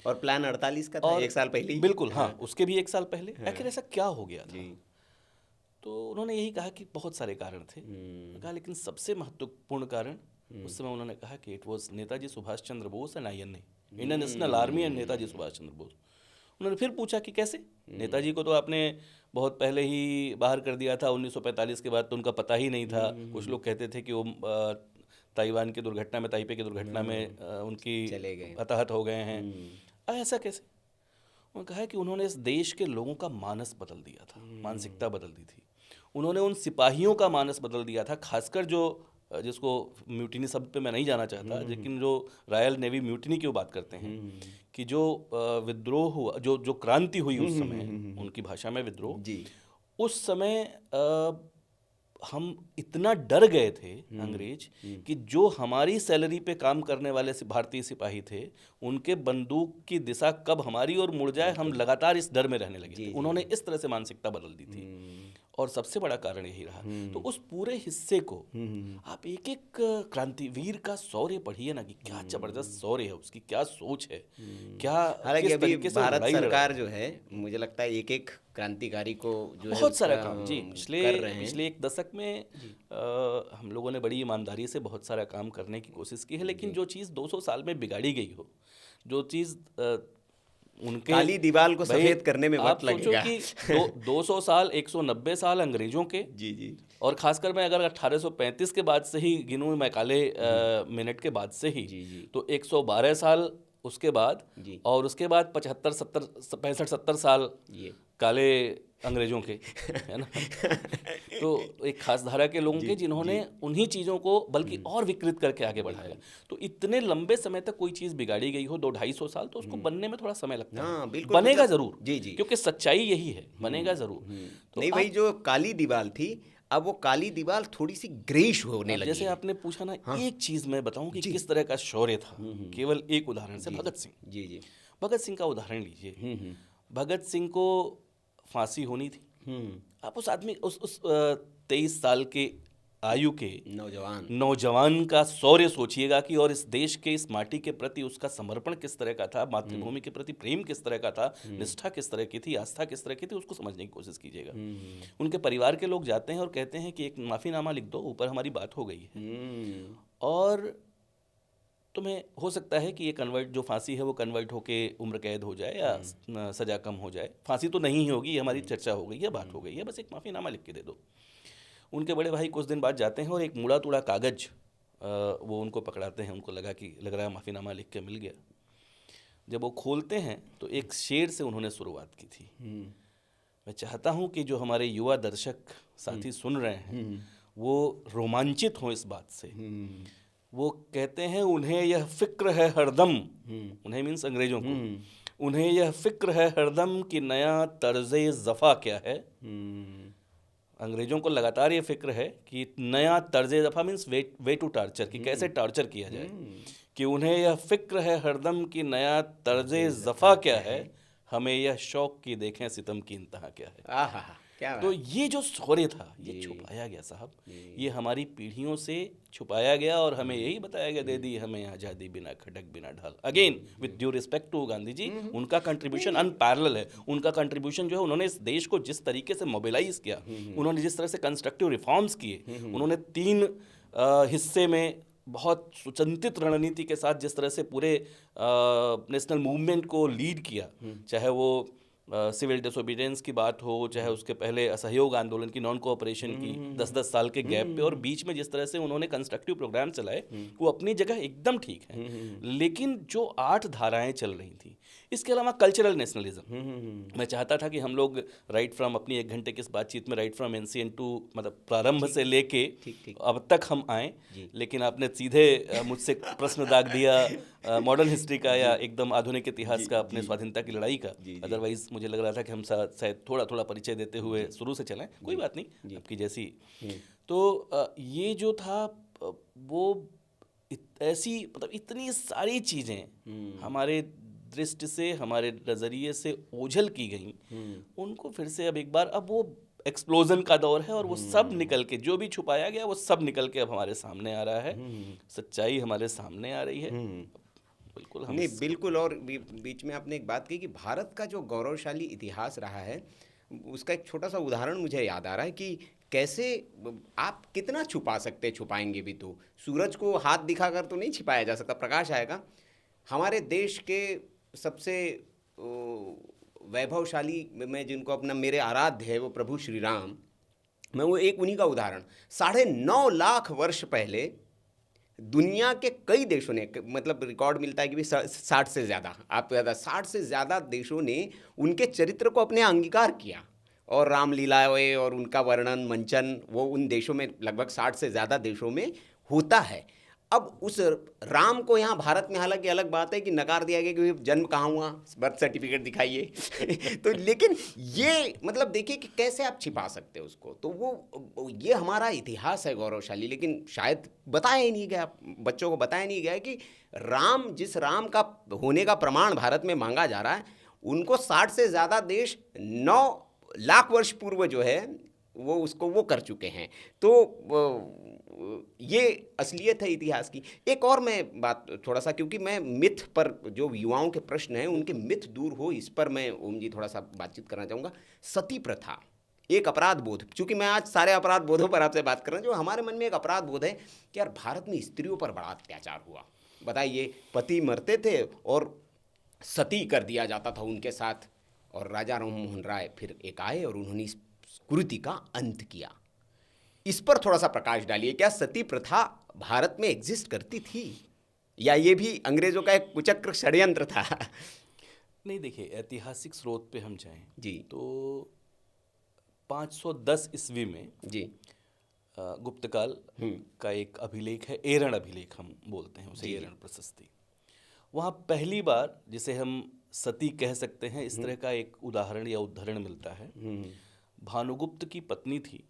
और प्लान 48 का था, और एक साल पहले ही। बिल्कुल, हाँ, उसके भी एक साल पहले। आखिर ऐसा क्या हो गया था? तो उन्होंने यही कहा कि बहुत सारे कारण थे। कहा लेकिन सबसे महत्वपूर्ण कारण, उस समय उन्होंने कहा कि it was Netaji Subhash Chandra Bose and INA, Indian national army and Netaji Subhash Chandra Bose. उन्होंने फिर पूछा कि कैसे? नेताजी को तो आपने बहुत पहले ही बाहर कर दिया था, 1945 के बाद तो उनका पता ही नहीं था। कुछ लोग कहते थे कि वो ताइवान की दुर्घटना में, ताइपे की दुर्घटना में उनकी चले गए, हताहत हो गए हैं। ऐसा कैसे? उन्होंने कहा कि उन्होंने इस देश के लोगों का मानस बदल दिया था, मानसिकता बदल दी थी। उन्होंने उन सिपाहियों का मानस बदल दिया था, खासकर जो, जिसको म्यूटिनी शब्द पे मैं नहीं जाना चाहता, लेकिन जो रॉयल नेवी म्यूटिनी की वो बात करते हैं कि जो विद्रोह हुआ, जो क्रांति हुई उस समय, उनकी भाषा में विद्रोह, उस समय हम इतना डर गए थे अंग्रेज कि जो हमारी सैलरी पे काम करने वाले भारतीय सिपाही थे, उनके बंदूक की दिशा कब हमारी ओर मुड़ जाए, हम लगातार इस डर में रहने लगे थे। उन्होंने इस तरह से मानसिकता बदल दी थी, और सबसे बड़ा कारण यही रहा। तो उस पूरे हिस्से को आप एक एक क्रांतिवीर का शौर्य पढ़िए ना, कि क्या जबरदस्त शौर्य है उसकी, क्या सोच है, क्या हालांकि किस अभी तरीके से भारत लड़ाई लड़ सरकार जो है, मुझे लगता है एक एक क्रांतिकारी को जो है बहुत सारा उसका काम जी पिछले एक दशक में हम लोगों ने बड़ी ईमानदारी से बहुत सारा काम करने की कोशिश की है। लेकिन जो चीज़ 200 साल में बिगाड़ी गई हो, जो चीज़ उनके काली दीवार को भाई, सफेद करने में वक्त लगेगा। आप सोचो कि 200 साल, 190 साल अंग्रेजों के, जी, और खासकर मैं अगर 1835 के बाद से ही गिनूँ, मैं काले मिनट के बाद से ही, तो 112 साल उसके बाद, और उसके बाद 65-70 साल काले अंग्रेजों के, है ना। तो एक खास धारा के लोगों के, जिन्होंने उन्हीं चीज़ों को बल्कि और विकृत करके आगे बढ़ाया। तो इतने लंबे समय तक कोई चीज़ बिगाड़ी गई हो, 200-250 साल, तो उसको बनने में थोड़ा समय लगता है। बिल्कुल, बनेगा जरूर, जी, क्योंकि सच्चाई यही है, बनेगा जरूर। तो नहीं, वही जो काली दीवार थी, अब वो काली दीवार थोड़ी सी ग्रेइश होने लगी जैसे है। आपने पूछा ना, एक चीज़ मैं बताऊं कि किस तरह का शौर्य था, केवल एक उदाहरण से, भगत सिंह। जी, भगत सिंह का उदाहरण लीजिए। भगत सिंह को फांसी होनी थी। आप उस आदमी, उस 23 साल के आयु के नौजवान का शौर्य सोचिएगा कि, और इस देश के, इस माटी के प्रति उसका समर्पण किस तरह का था, मातृभूमि के प्रति प्रेम किस तरह का था, निष्ठा किस तरह की थी, आस्था किस तरह की थी, उसको समझने की कोशिश कीजिएगा। उनके परिवार के लोग जाते हैं और कहते हैं कि एक माफ़ीनामा लिख दो, ऊपर हमारी बात हो गई है, और तुम्हें हो सकता है कि ये कन्वर्ट, जो फांसी है वो कन्वर्ट होके उम्र कैद हो जाए या सज़ा कम हो जाए। फांसी तो नहीं होगी, ये हमारी चर्चा हो गई है, बात हो गई है, बस एक माफ़ीनामा लिख के दे दो। उनके बड़े भाई कुछ दिन बाद जाते हैं और एक मुड़ा तुड़ा कागज़ वो उनको पकड़ाते हैं। उनको लगा कि लग रहा है माफ़ीनामा लिख के मिल गया। जब वो खोलते हैं तो एक शेर से उन्होंने शुरुआत की थी। मैं चाहता हूँ कि जो हमारे युवा दर्शक साथी सुन रहे हैं वो रोमांचित हों इस बात से। वो कहते हैं, उन्हें यह फिक्र है हरदम, उन्हें मीन्स अंग्रेजों को, उन्हें यह फिक्र है हरदम कि नया तर्ज़े ज़फ़ा क्या है। अंग्रेजों को लगातार ये फिक्र है कि नया तर्ज़े ज़फ़ा मीन्स वे टू टार्चर, कि कैसे टार्चर किया जाए, कि उन्हें यह फिक्र है हरदम कि नया तर्ज़े ज़फ़ा क्या है, हमें यह शौक़ की देखें सितम की इंतहा क्या है। तो ये जो शौर्य था, ये छुपाया गया साहब, ये हमारी पीढ़ियों से छुपाया गया, और हमें यही बताया गया, दे दी हमें आज़ादी बिना खटक बिना ढाल। Again with due respect to Gandhi ji, उनका कंट्रीब्यूशन अनपैरेलल है। उनका कंट्रीब्यूशन जो है, उन्होंने इस देश को जिस तरीके से मोबिलाइज किया, उन्होंने जिस तरह से कंस्ट्रक्टिव रिफॉर्म्स किए, उन्होंने 3 हिस्से में बहुत सुचिंतित रणनीति के साथ जिस तरह से पूरे नेशनल मूवमेंट को लीड किया, चाहे वो सिविल डिसोबीडियंस की बात हो, चाहे उसके पहले असहयोग आंदोलन की, नॉन कोऑपरेशन की 10-10 साल के गैप पे, और बीच में जिस तरह से उन्होंने कंस्ट्रक्टिव प्रोग्राम चलाए, वो अपनी जगह एकदम ठीक है। लेकिन जो 8 धाराएं चल रही थी, इसके अलावा कल्चरल नेशनलिज्म, मैं चाहता था कि हम लोग राइट फ्रॉम, अपनी 1 घंटे की इस बातचीत में, राइट फ्रॉम एंशिएंट टू, मतलब प्रारंभ से लेके अब तक हम आए, लेकिन आपने सीधे मुझसे प्रश्न दाग दिया मॉडर्न हिस्ट्री का या एकदम आधुनिक इतिहास का, अपने स्वाधीनता की लड़ाई का। अदरवाइज मुझे लग रहा था कि हम शायद थोड़ा थोड़ा परिचय देते हुए शुरू से चलें, कोई बात नहीं, आपकी जैसी। तो ये जो था वो ऐसी, मतलब इतनी सारी चीज़ें हमारे दृष्टि से, हमारे नज़रिए से ओझल की गई, उनको फिर से अब एक बार, अब वो एक्सप्लोजन का दौर है और वो सब निकल के, जो भी छुपाया गया वो सब निकल के अब हमारे सामने आ रहा है, सच्चाई हमारे सामने आ रही है। बिल्कुल हम नहीं, बिल्कुल। और बीच में आपने एक बात कही कि भारत का जो गौरवशाली इतिहास रहा है, उसका एक छोटा सा उदाहरण मुझे याद आ रहा है कि कैसे आप कितना छुपा सकते, छुपाएंगे भी तो सूरज को हाथ दिखाकर तो नहीं छिपाया जा सकता, प्रकाश आएगा। हमारे देश के सबसे वैभवशाली में जिनको अपना मेरे आराध्य है वो प्रभु श्री राम, मैं वो एक उन्हीं का उदाहरण, 9.5 लाख वर्ष पहले दुनिया के कई देशों ने, मतलब रिकॉर्ड मिलता है कि भी 60 से ज़्यादा, आप 60 से ज़्यादा देशों ने उनके चरित्र को अपने अंगीकार किया, और रामलीलाएं और उनका वर्णन मंचन वो उन देशों में, लगभग 60 से ज़्यादा देशों में होता है। अब उस राम को यहाँ भारत में, हालांकि अलग बात है कि नकार दिया गया कि जन्म कहाँ हुआ, बर्थ सर्टिफिकेट दिखाइए तो लेकिन ये मतलब देखिए कि कैसे आप छिपा सकते हो उसको। तो वो ये हमारा इतिहास है गौरवशाली, लेकिन शायद बताया ही नहीं गया, बच्चों को बताया नहीं गया कि राम, जिस राम का होने का प्रमाण भारत में मांगा जा रहा है, उनको 60 से ज़्यादा देश 9 लाख वर्ष पूर्व जो है वो उसको वो कर चुके हैं। तो ये असलियत है इतिहास की। एक और मैं बात थोड़ा सा, क्योंकि मैं मिथ पर, जो युवाओं के प्रश्न हैं उनके मिथ दूर हो, इस पर मैं ओम जी थोड़ा सा बातचीत करना चाहूँगा। सती प्रथा एक अपराध बोध, चूँकि मैं आज सारे अपराध बोधों पर आपसे बात कर रहा हूँ, जो हमारे मन में एक अपराध बोध है कि यार भारत में स्त्रियों पर बड़ा अत्याचार हुआ। बताइए, पति मरते थे और सती कर दिया जाता था उनके साथ, और राजा राम मोहन राय फिर एक आए और उन्होंने इस कुरीति का अंत किया। इस पर थोड़ा सा प्रकाश डालिए, क्या सती प्रथा भारत में एग्जिस्ट करती थी, या ये भी अंग्रेजों का एक कुचक्र षड्यंत्र था? नहीं, देखिए, ऐतिहासिक स्रोत पे हम जाएं जी, तो 510 ईस्वी में जी गुप्तकाल का एक अभिलेख है, एरण अभिलेख हम बोलते हैं उसे, एरण प्रशस्ति। वहाँ पहली बार, जिसे हम सती कह सकते हैं, इस तरह का एक उदाहरण या उद्धरण मिलता है। भानुगुप्त की पत्नी थी,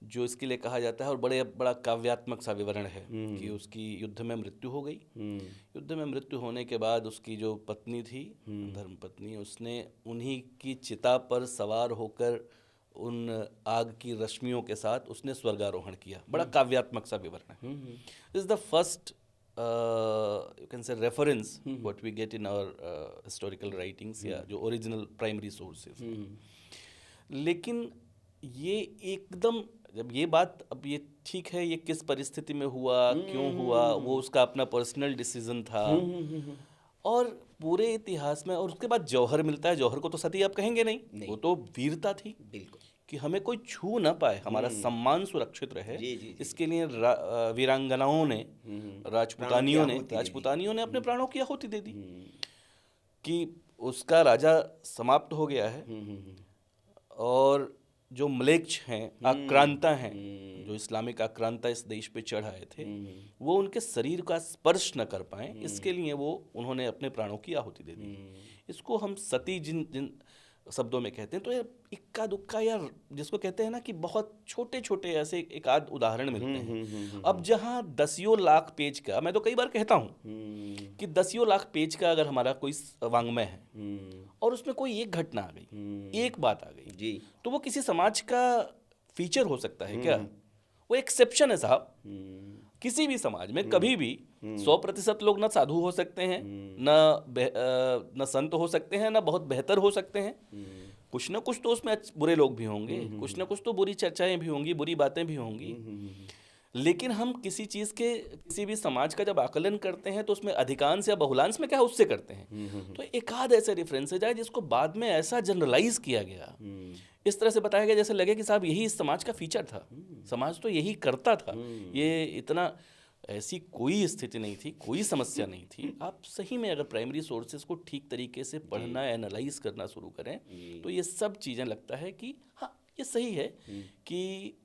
जो इसके लिए कहा जाता है, और बड़ा काव्यात्मक सा विवरण है कि उसकी युद्ध में मृत्यु हो गई। युद्ध में मृत्यु होने के बाद उसकी जो पत्नी थी, धर्मपत्नी, उसने उन्हीं की चिता पर सवार होकर उन आग की रश्मियों के साथ उसने स्वर्गारोहण किया। बड़ा काव्यात्मक सा विवरण है। This is the first you can say reference what we get in our historical writings या जो original primary sources। लेकिन ये एकदम, जब ये बात, अब ये ठीक है, ये किस परिस्थिति में हुआ, क्यों हुआ, वो उसका अपना पर्सनल डिसीजन था, और पूरे इतिहास में। और उसके बाद जौहर मिलता है। जौहर को तो सती आप कहेंगे नहीं, वो तो वीरता थी, बिल्कुल, कि हमें कोई छू ना पाए, हमारा सम्मान सुरक्षित रहे। इसके लिए वीरांगनाओं ने, राजपुतानियों ने अपने प्राणों की आहुति दे दी कि उसका राजा समाप्त हो गया है, और जो म्लेच्छ हैं, आक्रांता हैं, जो इस्लामिक आक्रांता इस देश पे चढ़ आए थे, वो उनके शरीर का स्पर्श न कर पाए, इसके लिए उन्होंने अपने प्राणों की आहुति दे दी। इसको हम सती जिन शब्दों में कहते हैं। तो ये इक्का दुक्का, या जिसको कहते हैं ना कि बहुत छोटे छोटे ऐसे एक आध उदाहरण मिलते हैं। अब जहाँ दसियों लाख पेज का, मैं तो कई बार कहता हूँ कि दसियों लाख पेज का अगर हमारा कोई वांग्मय है और उसमें कोई एक घटना आ गई, एक बात आ गई जी, तो वो किसी समाज का फीचर हो सकता है क्या? वो एक्सेप्शन है साहब। किसी भी समाज में कभी भी 100% लोग ना साधु हो सकते हैं, न संत हो सकते हैं, ना बहुत बेहतर हो सकते हैं। कुछ ना कुछ तो उसमें बुरे लोग भी होंगे, कुछ ना कुछ तो बुरी चर्चाएं भी होंगी, बुरी बातें भी होंगी। लेकिन हम किसी चीज़ के, किसी भी समाज का जब आकलन करते हैं तो उसमें अधिकांश या बहुलांश में क्या उससे करते हैं। तो एक आध ऐसे रेफरेंसेज आए जिसको बाद में ऐसा जनरलाइज किया गया, इस तरह से बताया गया जैसे लगे कि साहब यही इस समाज का फीचर था, समाज तो यही करता था। ये इतना, ऐसी कोई स्थिति नहीं थी, कोई समस्या नहीं थी। आप सही में अगर प्राइमरी सोर्सेज को ठीक तरीके से पढ़ना, एनालाइज करना शुरू करें तो ये सब चीज़ें लगता है कि हाँ, ये सही है कि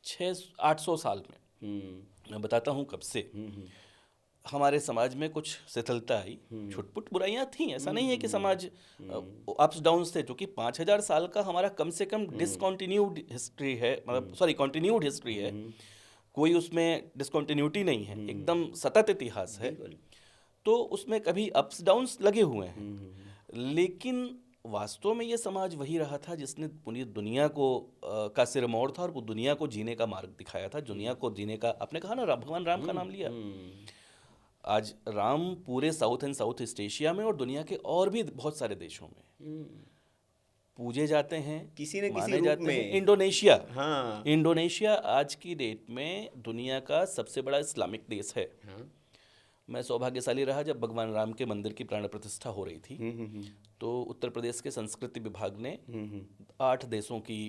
600-800 साल में, मैं बताता हूँ कब से, हमारे समाज में कुछ शिथिलता आई, छुटपुट बुराइयां थी, ऐसा नहीं है कि समाज अप्स डाउन्स थे, क्योंकि 5000 साल का हमारा कम से कम डिसकंटिन्यूड हिस्ट्री है, मतलब सॉरी कंटिन्यूड हिस्ट्री है, कोई उसमें डिसकंटिन्यूटी नहीं है, एकदम सतत इतिहास है। तो उसमें कभी अप्स डाउन्स लगे हुए हैं, लेकिन वास्तव में ये समाज वही रहा था जिसने पूरी दुनिया को का सिरमौर था और वो दुनिया को जीने का मार्ग दिखाया था, दुनिया को जीने का। आपने कहा ना भगवान राम का नाम लिया, आज राम पूरे south and south east Asia में और दुनिया के और भी बहुत सारे देशों में पूजे जाते हैं, किसी न किसी माने रूप जाते में। हैं। इंडोनेशिया, हाँ, इंडोनेशिया आज की डेट में दुनिया का सबसे बड़ा इस्लामिक देश है। हाँ, मैं सौभाग्यशाली रहा जब भगवान राम के मंदिर की प्राण प्रतिष्ठा हो रही थी, तो उत्तर प्रदेश के संस्कृति विभाग ने 8 देशों की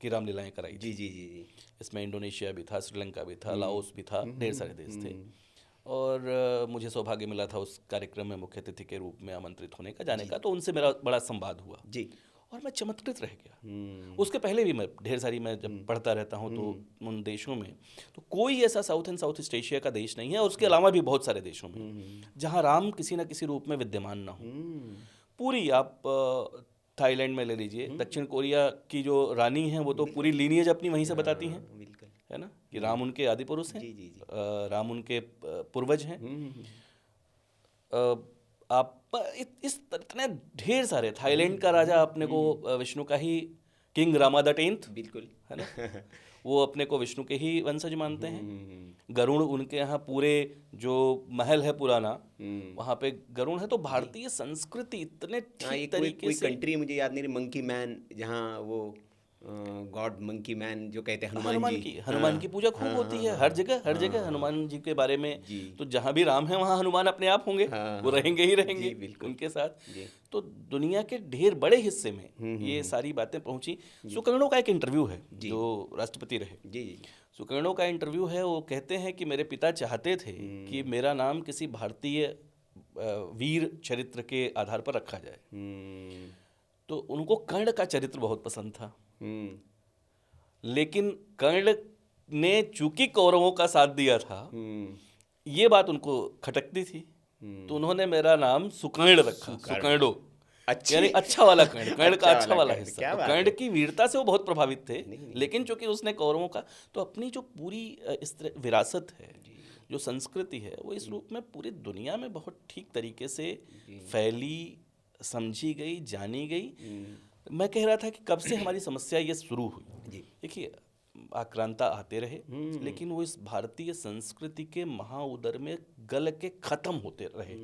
रामलीलाएं कराई थी। जी जी जी जी। इसमें इंडोनेशिया भी था, श्रीलंका भी था, लाओस भी था, ढेर सारे देश थे। और मुझे सौभाग्य मिला था उस कार्यक्रम में मुख्य अतिथि के रूप में आमंत्रित होने का, जाने का, तो उनसे मेरा बड़ा संवाद हुआ जी। और मैं चमत्कृत रह गया। उसके पहले भी मैं ढेर सारी, मैं जब पढ़ता रहता हूँ तो उन देशों में तो कोई ऐसा south and south east Asia का देश नहीं है, और उसके अलावा भी बहुत सारे देशों में जहाँ राम किसी न किसी रूप में विद्यमान ना हो। पूरी आप थाईलैंड में ले लीजिए, दक्षिण कोरिया की जो रानी है वो तो पूरी लीनिएज अपनी वहीं से बताती हैं, बिल्कुल है ना, कि राम उनके आदि पुरुष हैं, जी जी जी। राम उनके पूर्वज हैं। आप इतने ढेर सारे, थाईलैंड का राजा अपने को विष्णु का ही, किंग रामा द 10th, बिल्कुल है ना, वो अपने को विष्णु के ही वंशज मानते हैं। गरुड़ उनके यहाँ पूरे जो महल है पुराना, वहाँ पे गरुड़ है। तो भारतीय संस्कृति इतने हाँ, ये ठीक कोई तरीके से, कंट्री मुझे याद नहीं रही, मंकी मैन, जहाँ वो गॉड मंकी मैन जो कहते हैं, हनुमान की पूजा खूब होती है हर जगह, हर जगह हनुमान जी के बारे में। तो जहाँ भी राम है वहाँ हनुमान अपने आप होंगे, वो रहेंगे ही रहेंगे उनके साथ। तो दुनिया के ढेर बड़े हिस्से में ये सारी बातें पहुंची। सुकर्णो का एक इंटरव्यू है जो राष्ट्रपति रहे, जी जी। सुकर्णो का इंटरव्यू है, वो कहते हैं कि मेरे पिता चाहते थे कि मेरा नाम किसी भारतीय वीर चरित्र के आधार पर रखा जाए। तो उनको कर्ण का चरित्र बहुत पसंद था, लेकिन कर्ण ने चूंकि कौरवों का साथ दिया था, ये बात उनको खटकती थी, तो उन्होंने मेरा नाम सुकर्ण रखा, सुकर्णो, यानी अच्छा वाला कर्ण, कर्ण का अच्छा वाला हिस्सा। तो कर्ण की वीरता से वो बहुत प्रभावित थे, लेकिन चूंकि उसने कौरवों का, तो अपनी जो पूरी इस तरह विरासत है, जो संस्कृति है, वो इस रूप में पूरी दुनिया में बहुत ठीक तरीके से फैली, समझी गई, जानी गई। मैं कह रहा था कि कब से हमारी समस्या ये शुरू हुई। देखिए, आक्रांता आते रहे, लेकिन वो इस भारतीय संस्कृति के महाउदर में गल के खत्म होते रहे।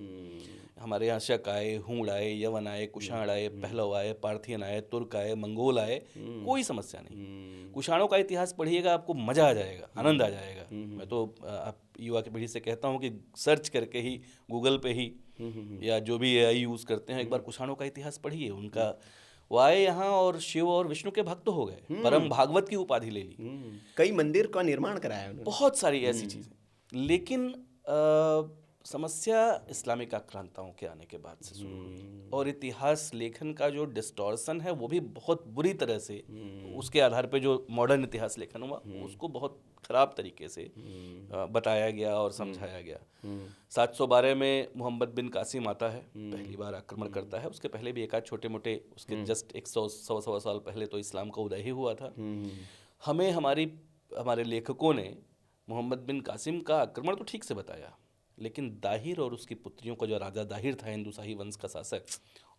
हमारे यहाँ शक आए, हूण आए, यवन आए, कुषाण आए, पहलव आए, पार्थियन आए, तुर्क आए, मंगोल आए, कोई समस्या नहीं। कुषाणों का इतिहास पढ़िएगा, आपको मजा आ जाएगा, आनंद आ जाएगा। मैं तो आप युवा की पीढ़ी से कहता हूँ कि सर्च करके ही, गूगल पे ही, या जो भी AI यूज़ करते हैं, एक बार कुषाणों का इतिहास पढ़िए। उनका वो आए यहाँ और शिव और विष्णु के भक्त हो गए, परम भागवत की उपाधि ले ली, कई मंदिर का निर्माण कराया उन्होंने, बहुत सारी ऐसी चीज़ें। लेकिन समस्या इस्लामिक आक्रांताओं के आने के बाद से शुरू हुई, और इतिहास लेखन का जो डिस्टॉर्शन है वो भी बहुत बुरी तरह से, उसके आधार पे जो मॉडर्न इतिहास लेखन हुआ उसको बहुत खराब तरीके से बताया गया और समझाया गया। 712 में मोहम्मद बिन कासिम आता है, पहली बार आक्रमण करता है। उसके पहले भी एक आध छोटे मोटे, उसके जस्ट 100-125 साल पहले तो इस्लाम का उदय ही हुआ था। हमें हमारे लेखकों ने मोहम्मद बिन कासिम का आक्रमण तो ठीक से बताया, लेकिन दाहिर और उसकी पुत्रियों का, जो राजा दाहिर था हिंदू शाही वंश का शासक,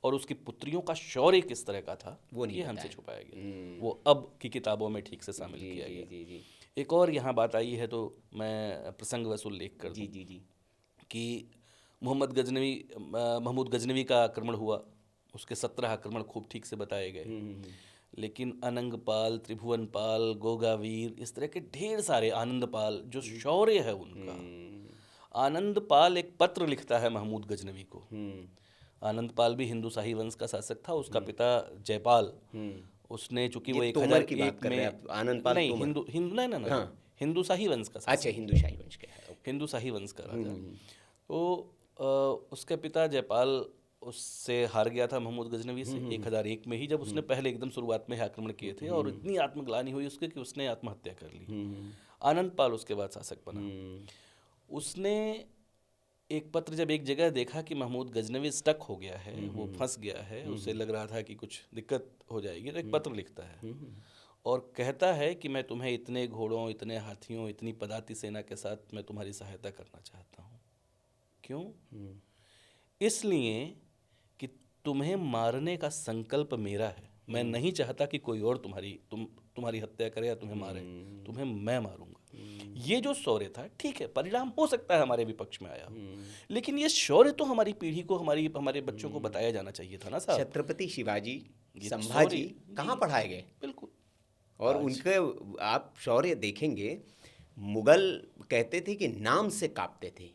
और उसकी पुत्रियों का शौर्य किस तरह का था, वो नहीं, ये हमसे छुपाया गया। वो अब की किताबों में ठीक से शामिल किया गया। एक और यहाँ बात आई है, तो मैं प्रसंग वसूल लेख कर दूं कि महमूद गजनवी का आक्रमण हुआ, उसके 17 आक्रमण खूब ठीक से बताए गए। लेकिन अनंगपाल, त्रिभुवनपाल, गोगावीर, इस तरह के ढेर सारे, आनंदपाल, जो शौर्य है उनका। आनंदपाल एक पत्र लिखता है महमूद गजनवी को। आनंदपाल भी हिंदू शाही वंश का शासक था, उसका पिता जयपाल, उसने चूंकि वो 1001 में, आनंदपाल नहीं, हिंदू शाही वंश का, अच्छा, हिंदू शाही वंश का, हिंदू शाही वंश का राजा। तो उसके पिता जयपाल उससे हार गया था महमूद गजनवी से 1001 में ही, जब उसने पहले एकदम शुरुआत में आक्रमण किए थे, और इतनी आत्मग्लानि हुई उसके कि उसने आत्महत्या कर ली। आनंदपाल उसके बाद शासक बना। उसने एक पत्र जब एक जगह देखा कि महमूद गजनवी स्टक हो गया है, वो फंस गया है, उसे लग रहा था कि कुछ दिक्कत हो जाएगी, तो एक पत्र लिखता है और कहता है कि मैं तुम्हें इतने घोड़ों, इतने हाथियों, इतनी पदाति सेना के साथ मैं तुम्हारी सहायता करना चाहता हूँ। क्यों? इसलिए कि तुम्हें मारने का संकल्प मेरा है। मैं नहीं चाहता कि कोई और तुम्हारी हत्या करे या तुम्हें मारे, तुम्हें मैं मारूंगा। ये जो शौर्य था, ठीक है, परिणाम हो सकता है हमारे विपक्ष में आया, लेकिन ये शौर्य तो हमारी पीढ़ी को, हमारे बच्चों को बताया जाना चाहिए था ना साहब। छत्रपति शिवाजी, ये संभाजी शौर्य कहाँ पढ़ाए गए? बिल्कुल। और उनके आप शौर्य देखेंगे, मुगल कहते थे कि नाम से कांपते थे,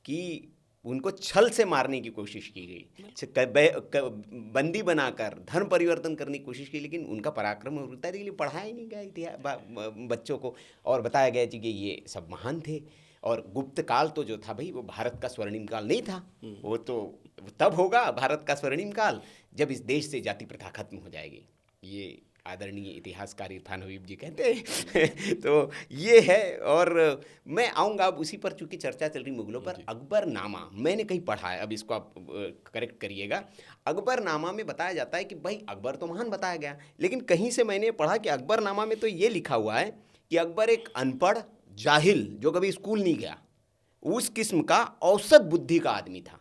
कि उनको छल से मारने की कोशिश की गई, बंदी बनाकर धर्म परिवर्तन करने की कोशिश की, लेकिन उनका पराक्रम और वीरता के लिए पढ़ाया ही नहीं गया इतिहास बच्चों को, और बताया गया कि ये सब महान थे। और गुप्त काल तो जो था भाई, वो भारत का स्वर्णिम काल नहीं था, वो तो तब होगा भारत का स्वर्णिम काल जब इस देश से जाति प्रथा खत्म हो जाएगी, ये आदरणीय इतिहासकार इरफान हबीब जी कहते हैं। तो ये है, और मैं आऊँगा अब उसी पर, चूंकि चर्चा चल रही मुगलों पर। अकबरनामा मैंने कहीं पढ़ा है, अब इसको आप करेक्ट करिएगा। अकबरनामा में बताया जाता है कि भाई अकबर तो महान बताया गया, लेकिन कहीं से मैंने पढ़ा कि अकबरनामा में तो ये लिखा हुआ है कि अकबर एक अनपढ़ जाहिल, जो कभी स्कूल नहीं गया, उस किस्म का औसत बुद्धि का आदमी था।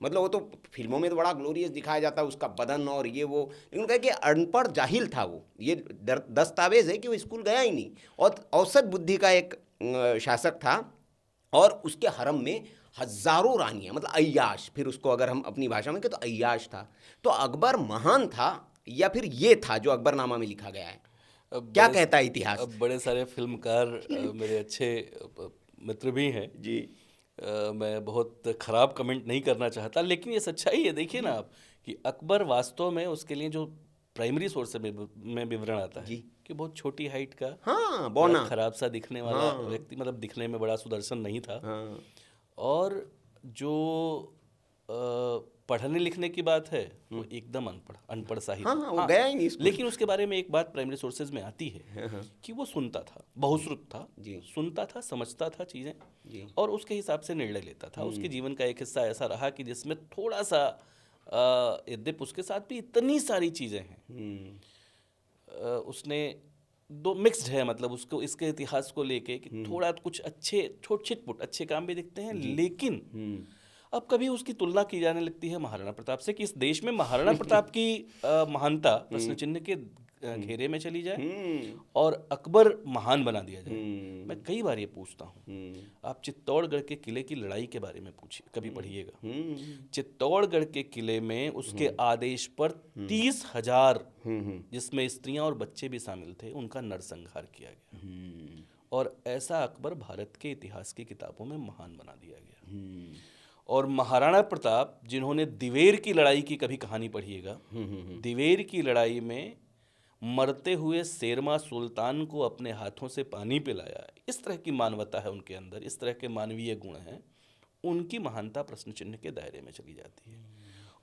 मतलब वो तो फिल्मों में तो बड़ा ग्लोरियस दिखाया जाता है उसका बदन और ये वो, लेकिन कहा कि अनपढ़ जाहिल था वो। ये दस्तावेज है कि वो स्कूल गया ही नहीं, और औसत बुद्धि का एक शासक था। और उसके हरम में हजारों रानियां, मतलब अय्याश, फिर उसको अगर हम अपनी भाषा में कहें तो अय्याश था। तो अकबर महान था या फिर ये था जो अकबरनामा में लिखा गया है? क्या कहता है इतिहास? अब बड़े सारे फिल्मकार मेरे अच्छे मित्र भी हैं जी। मैं बहुत ख़राब कमेंट नहीं करना चाहता, लेकिन ये सच्चाई है। देखिए ना आप कि अकबर वास्तव में, उसके लिए जो प्राइमरी सोर्स में विवरण आता है कि बहुत छोटी हाइट का, हाँ, बौना, खराब सा दिखने वाला व्यक्ति, मतलब दिखने में बड़ा सुदर्शन नहीं था। और जो पढ़ने लिखने की बात है, वो एकदम अनपढ़ सा ही था। वो गया ही नहीं स्कूल। लेकिन उसके बारे में एक बात प्राइमरी सोर्सेज में आती है कि वो सुनता था, बहुश्रुत था, सुनता था, समझता था चीज़ें, और उसके हिसाब से निर्णय लेता था। उसके जीवन का एक हिस्सा ऐसा रहा कि जिसमें थोड़ा सा, यद्यप उसके साथ भी इतनी सारी चीज़ें हैं, उसने दो मिक्स्ड है, मतलब उसको इसके इतिहास को लेके कि थोड़ा कुछ अच्छे छिटपुट अच्छे काम भी दिखते हैं, लेकिन अब कभी उसकी तुलना की जाने लगती है महाराणा प्रताप से, कि इस देश में महाराणा प्रताप की महानता प्रश्न चिन्ह के घेरे में चली जाए और अकबर महान बना दिया जाए। मैं कई बार ये पूछता हूँ, आप चित्तौड़गढ़ के किले की लड़ाई के बारे में पूछिए, कभी पढ़िएगा। चित्तौड़गढ़ के किले में उसके आदेश पर 30,000, जिसमें स्त्रियां और बच्चे भी शामिल थे, उनका नरसंहार किया गया। और ऐसा अकबर भारत के इतिहास की किताबों में महान बना दिया गया। और महाराणा प्रताप, जिन्होंने दिवेर की लड़ाई की कभी कहानी पढ़िएगा, दिवेर की लड़ाई में मरते हुए शेरमा सुल्तान को अपने हाथों से पानी पिलाया, इस तरह की मानवता है उनके अंदर, इस तरह के मानवीय गुण हैं, उनकी महानता प्रश्न चिन्ह के दायरे में चली जाती है।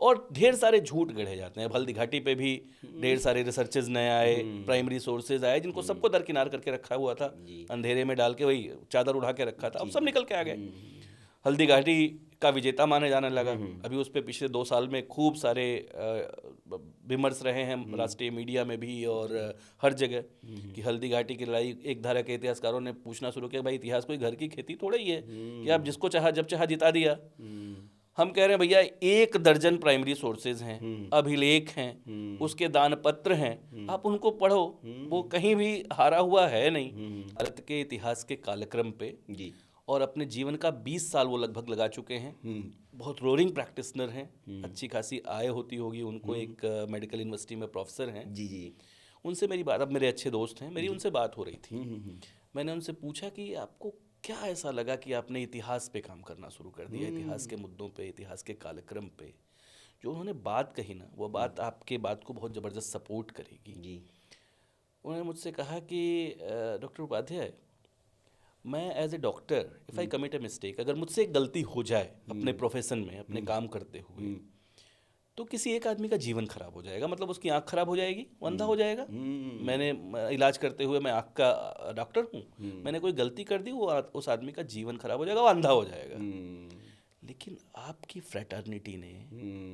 और ढेर सारे झूठ गढ़े जाते हैं। हल्दी घाटी पे भी ढेर सारे रिसर्चेज नए आए, प्राइमरी सोर्सेज आए, जिनको सबको दरकिनार करके रखा हुआ था, अंधेरे में डाल के वही चादर उड़ा के रखा था, अब सब निकल के आ गए। हल्दी घाटी का विजेता माने जाने लगा। अभी उस पर पिछले 2 साल में खूब सारे विमर्श रहे हैं, राष्ट्रीय मीडिया में भी और हर जगह, कि हल्दी घाटी की लड़ाई, एक धारा के इतिहासकारों ने पूछना शुरू किया, भाई इतिहास कोई घर की खेती थोड़ा ही है कि आप जिसको चाहा जब चाहा जिता दिया। हम कह रहे हैं भैया 1 दर्जन प्राइमरी सोर्सेज हैं, अभिलेख हैं, उसके दानपत्र हैं, आप उनको पढ़ो, वो कहीं भी हारा हुआ है नहीं। भारत के इतिहास के कालक्रम पे और अपने जीवन का 20 साल वो लगभग लगा चुके हैं। बहुत रोरिंग प्रैक्टिशनर हैं, अच्छी खासी आय होती होगी उनको, एक मेडिकल यूनिवर्सिटी में प्रोफेसर हैं। उनसे मेरी बात, अब मेरे अच्छे दोस्त हैं, मेरी उनसे बात हो रही थी। मैंने उनसे पूछा कि आपको क्या ऐसा लगा कि आपने इतिहास पे काम करना शुरू कर दिया, इतिहास के मुद्दों पे, इतिहास के कालक्रम पे। जो उन्होंने बात कही ना, वो बात आपके बात को बहुत ज़बरदस्त सपोर्ट करेगी। उन्होंने मुझसे कहा कि डॉक्टर उपाध्याय, मैं as a doctor, if I commit a mistake, अगर मुझसे एक गलती हो जाए अपने प्रोफेशन में, अपने काम करते हुए, तो किसी एक आदमी का जीवन खराब हो जाएगा, मतलब उसकी आंख खराब हो जाएगी, वो अंधा हो जाएगा। मैंने इलाज करते हुए, मैं आंख का डॉक्टर हूँ, मैंने कोई गलती कर दी, वो उस आदमी का जीवन खराब हो जाएगा, वो अंधा हो जाएगा। लेकिन आपकी फ्रेटर्निटी ने,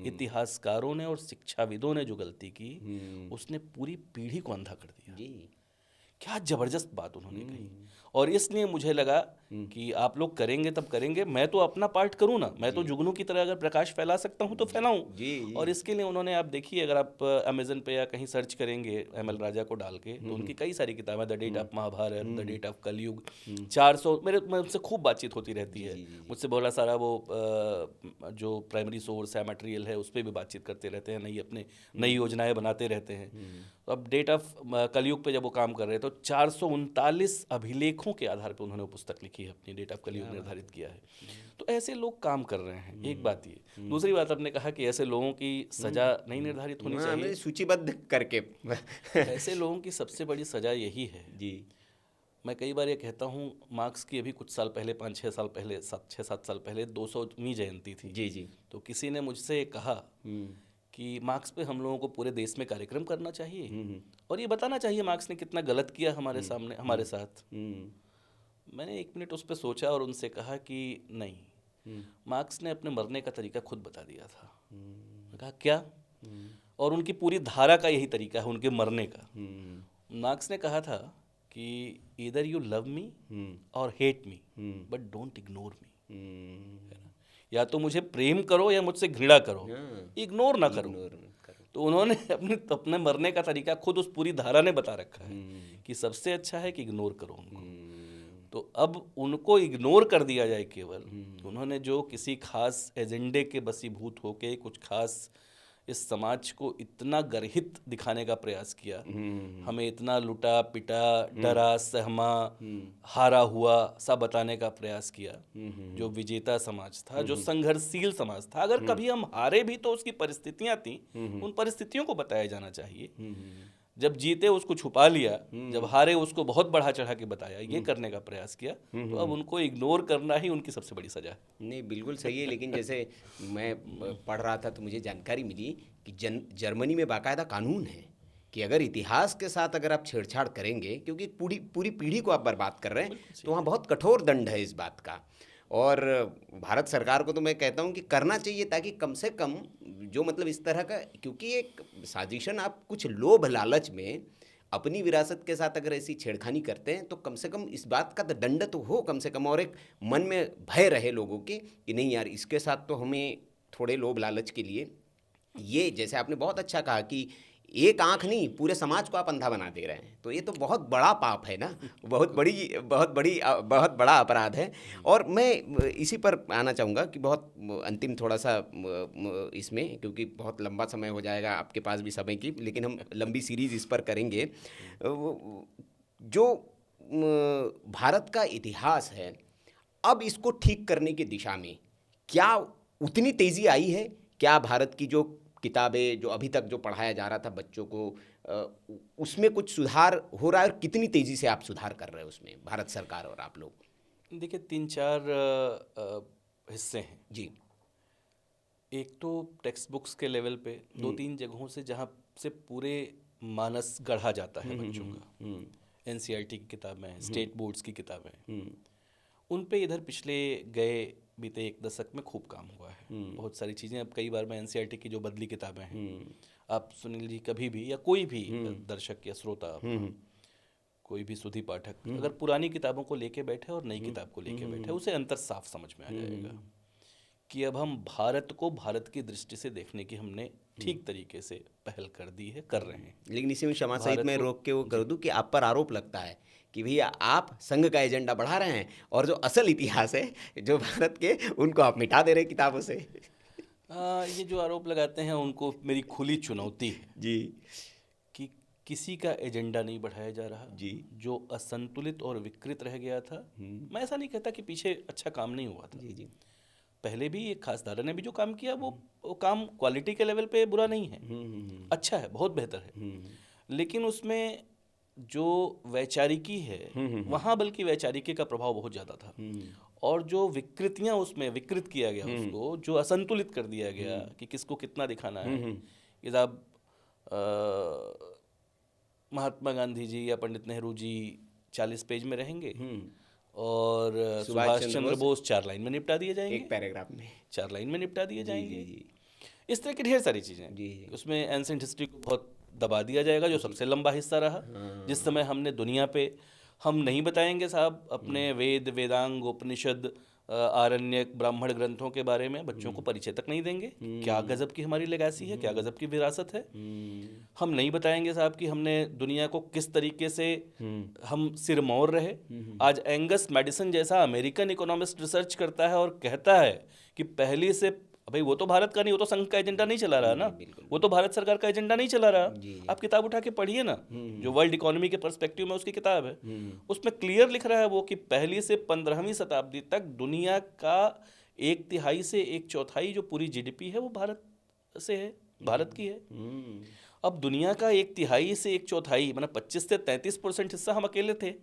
इतिहासकारों ने और शिक्षाविदों ने जो गलती की, उसने पूरी पीढ़ी को अंधा कर दिया। क्या जबरदस्त बात उन्होंने कही। और इसलिए मुझे लगा कि आप लोग करेंगे तब करेंगे, मैं तो अपना पार्ट करूँ ना, मैं तो जुगनू की तरह अगर प्रकाश फैला सकता हूँ तो फैलाऊँ। और इसके लिए उन्होंने, आप देखिए, अगर आप अमेजन पे या कहीं सर्च करेंगे एम एल राजा को डाल के, तो उनकी कई सारी किताबें, the date of Mahabharat, the date of Kalyug, 400, मैं उनसे खूब बातचीत होती रहती है, मुझसे बहुत सारा वो जो प्राइमरी सोर्स है, मटेरियल है, उस पर भी बातचीत करते रहते हैं, नई योजनाएं बनाते रहते हैं। तो अब डेट ऑफ कलयुग पे जब वो काम कर रहे हैं, तो 439 अभिलेखों के आधार पे उन्होंने वो पुस्तक लिखी है, अपनी डेट ऑफ कलयुग निर्धारित किया है। तो ऐसे लोग काम कर रहे हैं, एक बात ये। दूसरी बात, आपने कहा कि ऐसे लोगों की सजा नहीं निर्धारित होनी चाहिए, सूचीबद्ध करके। ऐसे लोगों की सबसे बड़ी सजा यही है जी। मैं कई बार ये कहता हूँ, मार्क्स की अभी कुछ साल पहले, 5-6 साल पहले, 6-7 साल पहले 200वीं जयंती थी जी। तो किसी ने मुझसे कहा कि मार्क्स पे हम लोगों को पूरे देश में कार्यक्रम करना चाहिए और ये बताना चाहिए मार्क्स ने कितना गलत किया हमारे सामने, हमारे साथ। मैंने 1 मिनट उस पर सोचा और उनसे कहा कि नहीं, मार्क्स ने अपने मरने का तरीका खुद बता दिया था। मैं कहा क्या? और उनकी पूरी धारा का यही तरीका है उनके मरने का। मार्क्स ने कहा था कि ईदर यू लव मी और hate me, but don't ignore me. या तो मुझे प्रेम करो या मुझसे घृणा करो, इग्नोर ना करो। तो उन्होंने अपने मरने का तरीका खुद उस पूरी धारा ने बता रखा है कि सबसे अच्छा है कि इग्नोर करो उनको। तो अब उनको इग्नोर कर दिया जाए केवल, उन्होंने जो किसी खास एजेंडे के बसीभूत होके कुछ खास इस समाज को इतना गर्हित दिखाने का प्रयास किया, हमें इतना लुटा पिटा, डरा सहमा, हारा हुआ सा बताने का प्रयास किया। जो विजेता समाज था, जो संघर्षशील समाज था, अगर कभी हम हारे भी तो उसकी परिस्थितियां थी, उन परिस्थितियों को बताया जाना चाहिए। जब जीते उसको छुपा लिया, जब हारे उसको बहुत बढ़ा चढ़ा के बताया, ये करने का प्रयास किया, तो अब उनको इग्नोर करना ही उनकी सबसे बड़ी सजा है। नहीं, बिल्कुल सही है। लेकिन जैसे मैं पढ़ रहा था तो मुझे जानकारी मिली कि जर्मनी में बाकायदा कानून है कि अगर इतिहास के साथ अगर आप छेड़छाड़ करेंगे, क्योंकि पूरी पीढ़ी को आप बर्बाद कर रहे हैं, तो वहाँ बहुत कठोर दंड है इस बात का। और भारत सरकार को तो मैं कहता हूँ कि करना चाहिए, ताकि कम से कम जो मतलब इस तरह का, क्योंकि एक साजिशन, आप कुछ लोभ लालच में अपनी विरासत के साथ अगर ऐसी छेड़खानी करते हैं, तो कम से कम इस बात का दंड तो हो कम से कम, और एक मन में भय रहे लोगों के कि नहीं यार, इसके साथ तो हमें थोड़े लोभ लालच के लिए, ये जैसे आपने बहुत अच्छा कहा कि एक आंख नहीं, पूरे समाज को आप अंधा बना दे रहे हैं, तो ये तो बहुत बड़ा पाप है ना, बहुत बड़ा अपराध है। और मैं इसी पर आना चाहूँगा कि बहुत अंतिम थोड़ा सा इसमें, क्योंकि बहुत लंबा समय हो जाएगा आपके पास भी समय की, लेकिन हम लंबी सीरीज़ इस पर करेंगे। जो भारत का इतिहास है, अब इसको ठीक करने की दिशा में क्या उतनी तेज़ी आई है? क्या भारत की जो किताबें, जो अभी तक जो पढ़ाया जा रहा था बच्चों को, उसमें कुछ सुधार हो रहा है? और कितनी तेज़ी से आप सुधार कर रहे हैं उसमें, भारत सरकार और आप लोग? देखिए, 3-4 हिस्से हैं जी। एक तो टेक्स्ट बुक्स के लेवल पे 2-3 जगहों से जहाँ से पूरे मानस गढ़ा जाता है बच्चों का, NCERT की किताबें, स्टेट बोर्ड्स की किताबें, उन पे इधर पिछले बीते 1 दशक में खूब काम हुआ है। बहुत सारी चीज़ें, अब कई बार मैं NCERT की जो बदली किताबें हैं, आप सुनील जी कभी भी, या कोई भी दर्शक या श्रोता, कोई भी सुधी पाठक अगर पुरानी किताबों को लेके बैठे और नई किताब को लेके बैठे, उसे अंतर साफ समझ में आ जाएगा कि अब हम भारत को भारत की दृष्टि से देखने की हमने ठीक तरीके से पहल कर दी है, कर रहे हैं। लेकिन इसी में क्षमा सहित मैं रोक के वो कर दूं कि आप पर आरोप लगता है कि भैया आप संघ का एजेंडा बढ़ा रहे हैं, और जो असल इतिहास है जो भारत के, उनको आप मिटा दे रहे हैं किताबों से। ये जो आरोप लगाते हैं उनको मेरी खुली चुनौती है जी कि किसी का एजेंडा नहीं बढ़ाया जा रहा जी। जो असंतुलित और विकृत रह गया था, मैं ऐसा नहीं कहता कि पीछे अच्छा काम नहीं हुआ था जी। पहले भी एक खासदारा ने भी जो काम किया, वो काम क्वालिटी के लेवल पे बुरा नहीं है, अच्छा है, बहुत बेहतर है। लेकिन उसमें जो वैचारिकी है, वहाँ बल्कि वैचारिकी का प्रभाव बहुत ज़्यादा था। और जो विकृतियां उसमें विकृत किया गया उसको, जो असंतुलित कर दिया गया कि किसको कितना दिखाना है। ये साहब महात्मा गांधी जी या पंडित नेहरू जी 40 पेज में रहेंगे और सुभाष चंद्र बोस 4 लाइन में निपटा दिए जाएंगे, एक पैराग्राफ में 4 लाइन में निपटा दिए जाएंगे। जी। इस तरह की ढेर सारी चीज़ें जी। उसमें एंसेंट हिस्ट्री को बहुत दबा दिया जाएगा, जो सबसे लंबा हिस्सा रहा। जिस समय हमने दुनिया पे हम नहीं बताएंगे साहब अपने वेद, वेदांग, उपनिषद, आरण्यक, ब्राह्मण ग्रंथों के बारे में, बच्चों को परिचय तक नहीं देंगे। क्या गजब की हमारी लेगेसी है, क्या गजब की विरासत है। हम नहीं बताएंगे साहब कि हमने दुनिया को किस तरीके से हम सिरमौर रहे। आज एंगस मैडिसन जैसा अमेरिकन इकोनॉमिस्ट रिसर्च करता है और कहता है कि पहली से, भाई वो तो भारत का नहीं, वो तो संघ का एजेंडा नहीं चला रहा ना, वो तो भारत सरकार का एजेंडा नहीं चला रहा। आप किताब उठा के पढ़िए ना, जो वर्ल्ड इकोनॉमी के पर्सपेक्टिव में उसकी किताब है, उसमें क्लियर लिख रहा है वो कि पहली से 15वीं शताब्दी तक दुनिया का 1/3 से 1/4 जो पूरी जीडीपी है वो भारत से है, भारत की है। अब दुनिया का 1/3 से 1/4 मतलब 25 से 33% हिस्सा हम अकेले थे।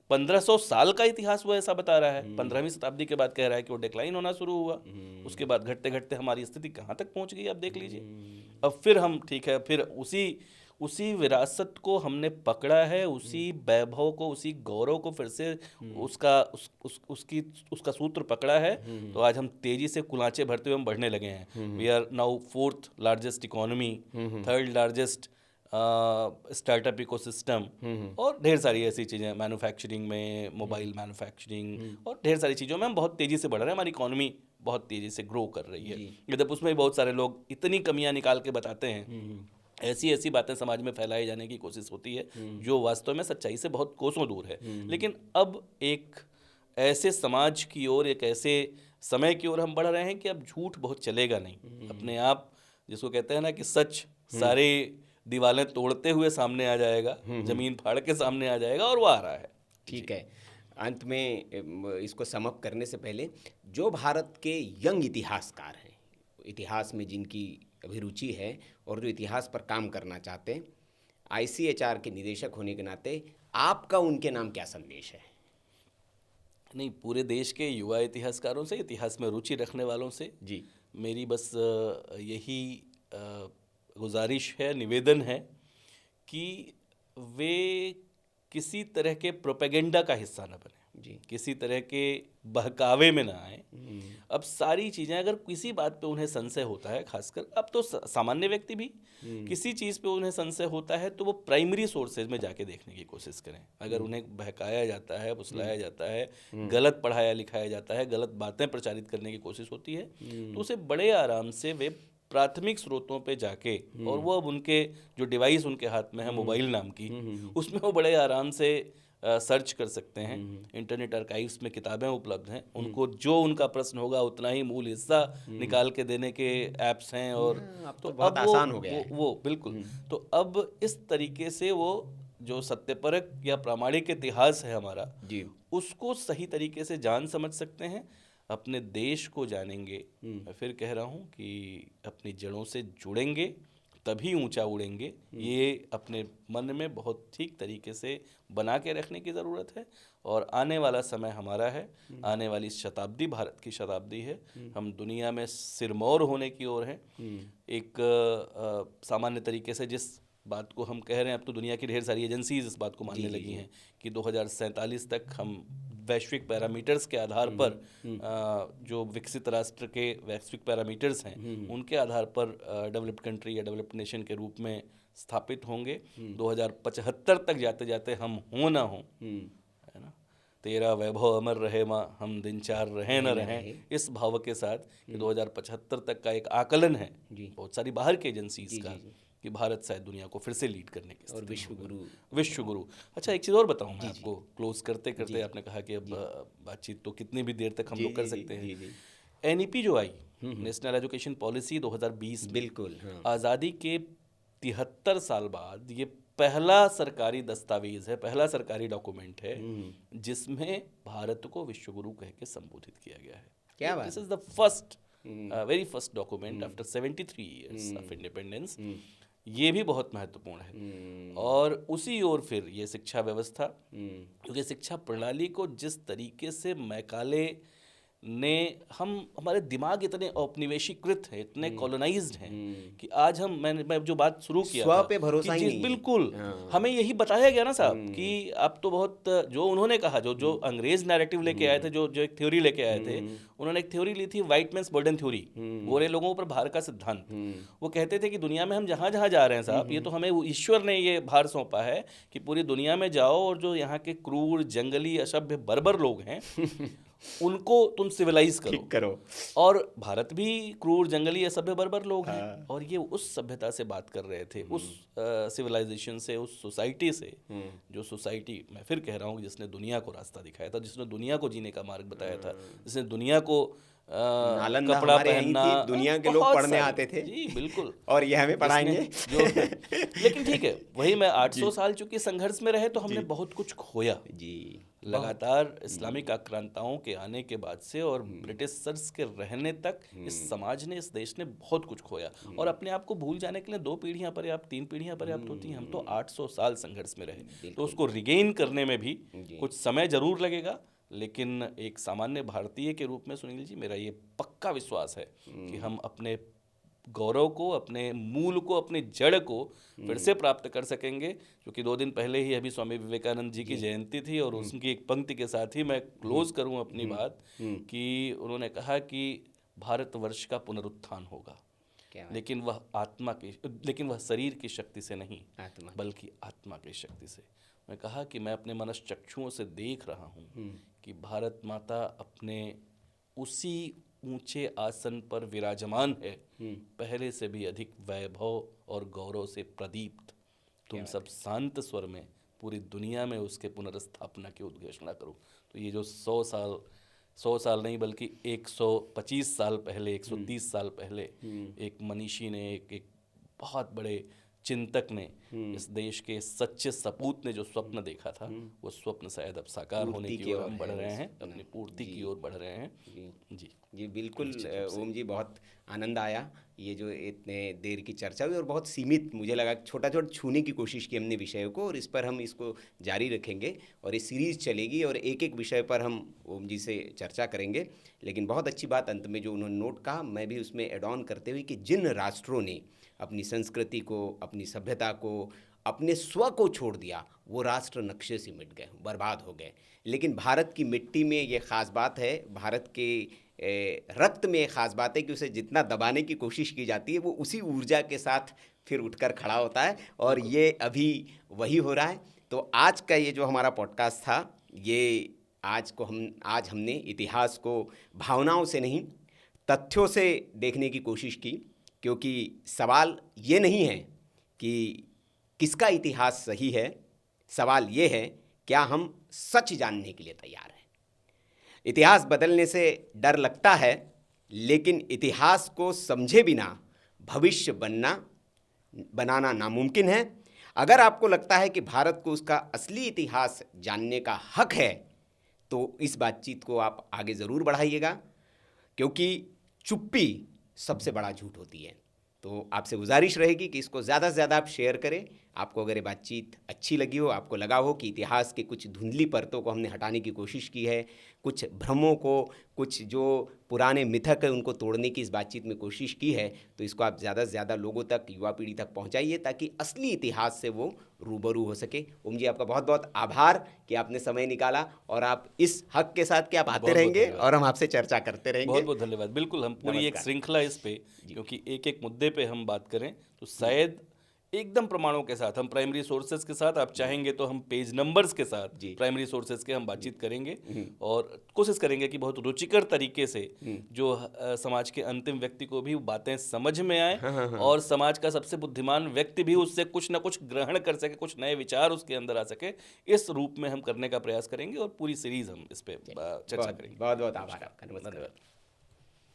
1500 साल का इतिहास वो ऐसा बता रहा है। 15वीं शताब्दी के बाद कह रहा है कि वो डिक्लाइन होना शुरू हुआ। उसके बाद घटते घटते हमारी स्थिति कहाँ तक पहुँच गई आप देख लीजिए। अब फिर हम ठीक है, फिर उसी विरासत को हमने पकड़ा है, उसी वैभव को, उसी गौरव को फिर से उसका सूत्र पकड़ा है। तो आज हम तेजी से कुलांचे भरते हुए हम बढ़ने लगे हैं। We are now 4th largest economy, 3rd largest startup ecosystem और ढेर सारी ऐसी चीज़ें, मैन्युफैक्चरिंग में, मोबाइल मैन्युफैक्चरिंग और ढेर सारी चीज़ों में हम बहुत तेज़ी से बढ़ रहे हैं। हमारी इकोनॉमी बहुत तेज़ी से ग्रो कर रही है। जब उसमें भी बहुत सारे लोग इतनी कमियां निकाल के बताते हैं, ऐसी ऐसी बातें समाज में फैलाई जाने की कोशिश होती है जो वास्तव में सच्चाई से बहुत कोसों दूर है। लेकिन अब एक ऐसे समाज की ओर, एक ऐसे समय की ओर हम बढ़ रहे हैं कि अब झूठ बहुत चलेगा नहीं। अपने आप, जिसको कहते हैं ना कि सच सारे दीवारें तोड़ते हुए सामने आ जाएगा, जमीन फाड़ के सामने आ जाएगा, और वो आ रहा है। ठीक है, अंत में इसको समअप करने से पहले, जो भारत के यंग इतिहासकार हैं, इतिहास में जिनकी अभिरुचि है और जो इतिहास पर काम करना चाहते हैं, ICHR के निदेशक होने के नाते आपका उनके नाम क्या संदेश है? नहीं, पूरे देश के युवा इतिहासकारों से, इतिहास में रुचि रखने वालों से जी मेरी बस यही गुजारिश है, निवेदन है कि वे किसी तरह के प्रोपेगेंडा का हिस्सा न बने जी, किसी तरह के बहकावे में ना आए। अब सारी चीज़ें, अगर किसी बात पे उन्हें संशय होता है, खासकर अब तो सामान्य व्यक्ति भी किसी चीज़ पे उन्हें संशय होता है, तो वो प्राइमरी सोर्सेज में जाके देखने की कोशिश करें। अगर उन्हें बहकाया जाता है, फुसलाया जाता है, गलत पढ़ाया लिखाया जाता है, गलत बातें प्रचारित करने की कोशिश होती है, तो उसे बड़े आराम से वे प्राथमिक स्रोतों पे जाके, और वो अब उनके जो डिवाइस उनके हाथ में है मोबाइल नाम की, उसमें वो बड़े आराम से सर्च कर सकते हैं। इंटरनेट आर्काइव्स में किताबें उपलब्ध हैं, उनको जो उनका प्रश्न होगा उतना ही मूल हिस्सा निकाल के देने के ऐप्स हैं। और अब तो बहुत आसान हो गया है। वो बिल्कुल, तो अब इस तरीके से वो जो सत्यपरक या प्रामाणिक इतिहास है हमारा जी, उसको सही तरीके से जान समझ सकते हैं, अपने देश को जानेंगे। मैं फिर कह रहा हूँ कि अपनी जड़ों से जुड़ेंगे तभी ऊंचा उड़ेंगे। ये अपने मन में बहुत ठीक तरीके से बना के रखने की ज़रूरत है। और आने वाला समय हमारा है, आने वाली शताब्दी भारत की शताब्दी है। हम दुनिया में सिरमौर होने की ओर हैं। एक सामान्य तरीके से जिस बात को हम कह रहे हैं, अब तो दुनिया की ढेर सारी एजेंसीज इस बात को मानने लगी हैं कि 2047 तक हम वैश्विक पैरामीटर्स के आधार पर, जो विकसित राष्ट्र के वैश्विक पैरामीटर्स हैं उनके आधार पर डेवलप्ड कंट्री या डेवलप्ड नेशन के रूप में स्थापित होंगे। 2075 तक जाते जाते हम हो ना हो, है ना, तेरा वैभव अमर रहे माँ, हम दिन चार रहें न रहें, इस भाव के साथ कि 2075 तक का एक आकलन है बहुत सारी बाहर की एजेंसीज का कि भारत शायद दुनिया को फिर से लीड करने की और विश्व गुरु। अच्छा, एक चीज़ और बताऊं मैं आपको क्लोज करते करते, आपने कहा कि अब बातचीत तो कितनी भी देर तक हम लोग कर सकते हैं। NEP जो आई, नेशनल एजुकेशन पॉलिसी 2020, बिल्कुल, आज़ादी के 73 साल बाद ये पहला सरकारी दस्तावेज है, पहला सरकारी डॉक्यूमेंट है जिसमें भारत को विश्व गुरु कह के संबोधित किया गया है। क्या बात? This is the first, very first document after 73 years of independence ये भी बहुत महत्वपूर्ण है। और उसी ओर फिर ये शिक्षा व्यवस्था, क्योंकि शिक्षा प्रणाली को जिस तरीके से मैकाले ने हमारे दिमाग इतने औपनिवेशीकृत हैं, इतने कॉलोनाइज्ड हैं कि आज मैं जो बात शुरू किया स्व था पे भरोसा कि ही नहीं है। बिल्कुल हमें यही बताया गया ना साहब कि आप तो बहुत, जो उन्होंने कहा, जो अंग्रेज नैरेटिव लेके आए थे, जो एक थ्योरी लेके आए थे, उन्होंने एक थ्योरी ली थी, व्हाइट मैन्स बर्डन थ्योरी, गोरे लोगों पर भार का सिद्धांत। वो कहते थे कि दुनिया में हम जहाँ जहाँ जा रहे हैं साहब, ये तो हमें ईश्वर ने ये भार सौंपा है कि पूरी दुनिया में जाओ और जो यहाँ के क्रूर, जंगली, असभ्य, बर्बर लोग हैं उनको तुम सिविलाइज करो। और भारत भी क्रूर, जंगली, असभ्य, बर्बर लोग हैं। और ये उस सभ्यता से बात कर रहे थे, उस सिविलाइजेशन से, उस सोसाइटी से, जो सोसाइटी, मैं फिर कह रहा हूँ, जिसने दुनिया को रास्ता दिखाया था, जिसने दुनिया को जीने का मार्ग बताया था, जिसने दुनिया को नालंदा कपड़ा हमारे यहीं पहनना, थी, दुनिया के लोग बहुत पढ़ने सारे, आते थे। जी बिल्कुल। और ये हमें पढ़ाएंगे जो लेकिन ठीक है, वही मैं 800 साल चूंकि संघर्ष में रहे, तो हमने बहुत कुछ खोया जी। लगातार इस्लामिक आक्रांताओं के आने के बाद से और ब्रिटिशर्स के रहने तक इस समाज ने, इस देश ने बहुत कुछ खोया। और अपने आप को भूल जाने के लिए 2 पीढ़ियां पर्याप्त, 3 पीढ़ियां पर्याप्त होती हैं। हम तो 800 साल संघर्ष में रहे, तो उसको रिगेन करने में भी कुछ समय जरूर लगेगा। लेकिन एक सामान्य भारतीय के रूप में सुनील जी, मेरा ये पक्का विश्वास है कि हम अपने गौरव को, अपने मूल को, अपनी जड़ को फिर से प्राप्त कर सकेंगे। क्योंकि 2 दिन पहले ही अभी स्वामी विवेकानंद जी की जयंती थी, और उनकी एक पंक्ति के साथ ही मैं क्लोज करूं अपनी बात, कि उन्होंने कहा कि भारतवर्ष का पुनरुत्थान होगा, लेकिन वह शरीर की शक्ति से नहीं, बल्कि आत्मा की शक्ति से। मैं कहा कि मैं अपने मनश्चक्षुओं से देख रहा हूँ कि भारत माता अपने उसी ऊंचे आसन पर विराजमान है, पहले से भी अधिक वैभव और गौरव से प्रदीप्त। तुम सब शांत स्वर में पूरी दुनिया में उसके पुनर्स्थापना की उद्घोषणा करो। तो ये जो 100 साल नहीं बल्कि 125 साल पहले, 130 साल पहले एक मनीषी ने, एक बहुत बड़े चिंतक ने, इस देश के सच्चे सपूत ने जो स्वप्न देखा था, वो स्वप्न शायद अब साकार होने की ओर हम बढ़ रहे हैं, अपनी पूर्ति की ओर बढ़ रहे हैं। जी जी बिल्कुल ओम जी, बहुत आनंद आया। ये जो इतने देर की चर्चा हुई और बहुत सीमित, मुझे लगा छोटा छूने की कोशिश की हमने विषय को, और इस पर हम इसको जारी रखेंगे और ये सीरीज़ चलेगी और एक एक विषय पर हम ओम जी से चर्चा करेंगे। लेकिन बहुत अच्छी बात अंत में जो उन्होंने नोट कहा, मैं भी उसमें एड ऑन करते हुए कि जिन राष्ट्रों ने अपनी संस्कृति को, अपनी सभ्यता को, अपने स्व को छोड़ दिया, वो राष्ट्र नक्शे से मिट गए, बर्बाद हो गए। लेकिन भारत की मिट्टी में ये ख़ास बात है, भारत के रक्त में एक ख़ास बात है कि उसे जितना दबाने की कोशिश की जाती है, वो उसी ऊर्जा के साथ फिर उठकर खड़ा होता है, और ये अभी वही हो रहा है। तो आज का ये जो हमारा पॉडकास्ट था, ये आज हमने इतिहास को भावनाओं से नहीं, तथ्यों से देखने की कोशिश की। क्योंकि सवाल ये नहीं है कि किसका इतिहास सही है, सवाल ये है क्या हम सच जानने के लिए तैयार हैं। इतिहास बदलने से डर लगता है, लेकिन इतिहास को समझे बिना भविष्य बनाना नामुमकिन है। अगर आपको लगता है कि भारत को उसका असली इतिहास जानने का हक है, तो इस बातचीत को आप आगे ज़रूर बढ़ाइएगा, क्योंकि चुप्पी सबसे बड़ा झूठ होती है। तो आपसे गुजारिश रहेगी कि इसको ज़्यादा से ज़्यादा आप शेयर करें। आपको अगर ये बातचीत अच्छी लगी हो, आपको लगा हो कि इतिहास के कुछ धुंधली परतों को हमने हटाने की कोशिश की है, कुछ भ्रमों को, कुछ जो पुराने मिथक है उनको तोड़ने की इस बातचीत में कोशिश की है, तो इसको आप ज़्यादा से ज़्यादा लोगों तक, युवा पीढ़ी तक पहुँचाइए, ताकि असली इतिहास से वो रूबरू हो सके। ओम जी, आपका बहुत बहुत आभार कि आपने समय निकाला, और आप इस हक के साथ कि आप आते रहेंगे और हम आपसे चर्चा करते रहेंगे। बहुत बहुत धन्यवाद। बिल्कुल, हम पूरी एक श्रृंखला इस पे, क्योंकि एक एक मुद्दे पे हम बात करें तो शायद एकदम प्रमाणों के साथ, हम प्राइमरी सोर्सेज के साथ, आप चाहेंगे तो हम पेज नंबर्स के साथ प्राइमरी सोर्सेज के हम बातचीत करेंगे, और कोशिश करेंगे कि बहुत रुचिकर तरीके से जो समाज के अंतिम व्यक्ति को भी बातें समझ में आए, और समाज का सबसे बुद्धिमान व्यक्ति भी उससे कुछ ना कुछ ग्रहण कर सके, कुछ नए विचार उसके अंदर आ सके। इस रूप में हम करने का प्रयास करेंगे, और पूरी सीरीज हम इस पे चर्चा करेंगे। बहुत बहुत आभार आपका। धन्यवाद।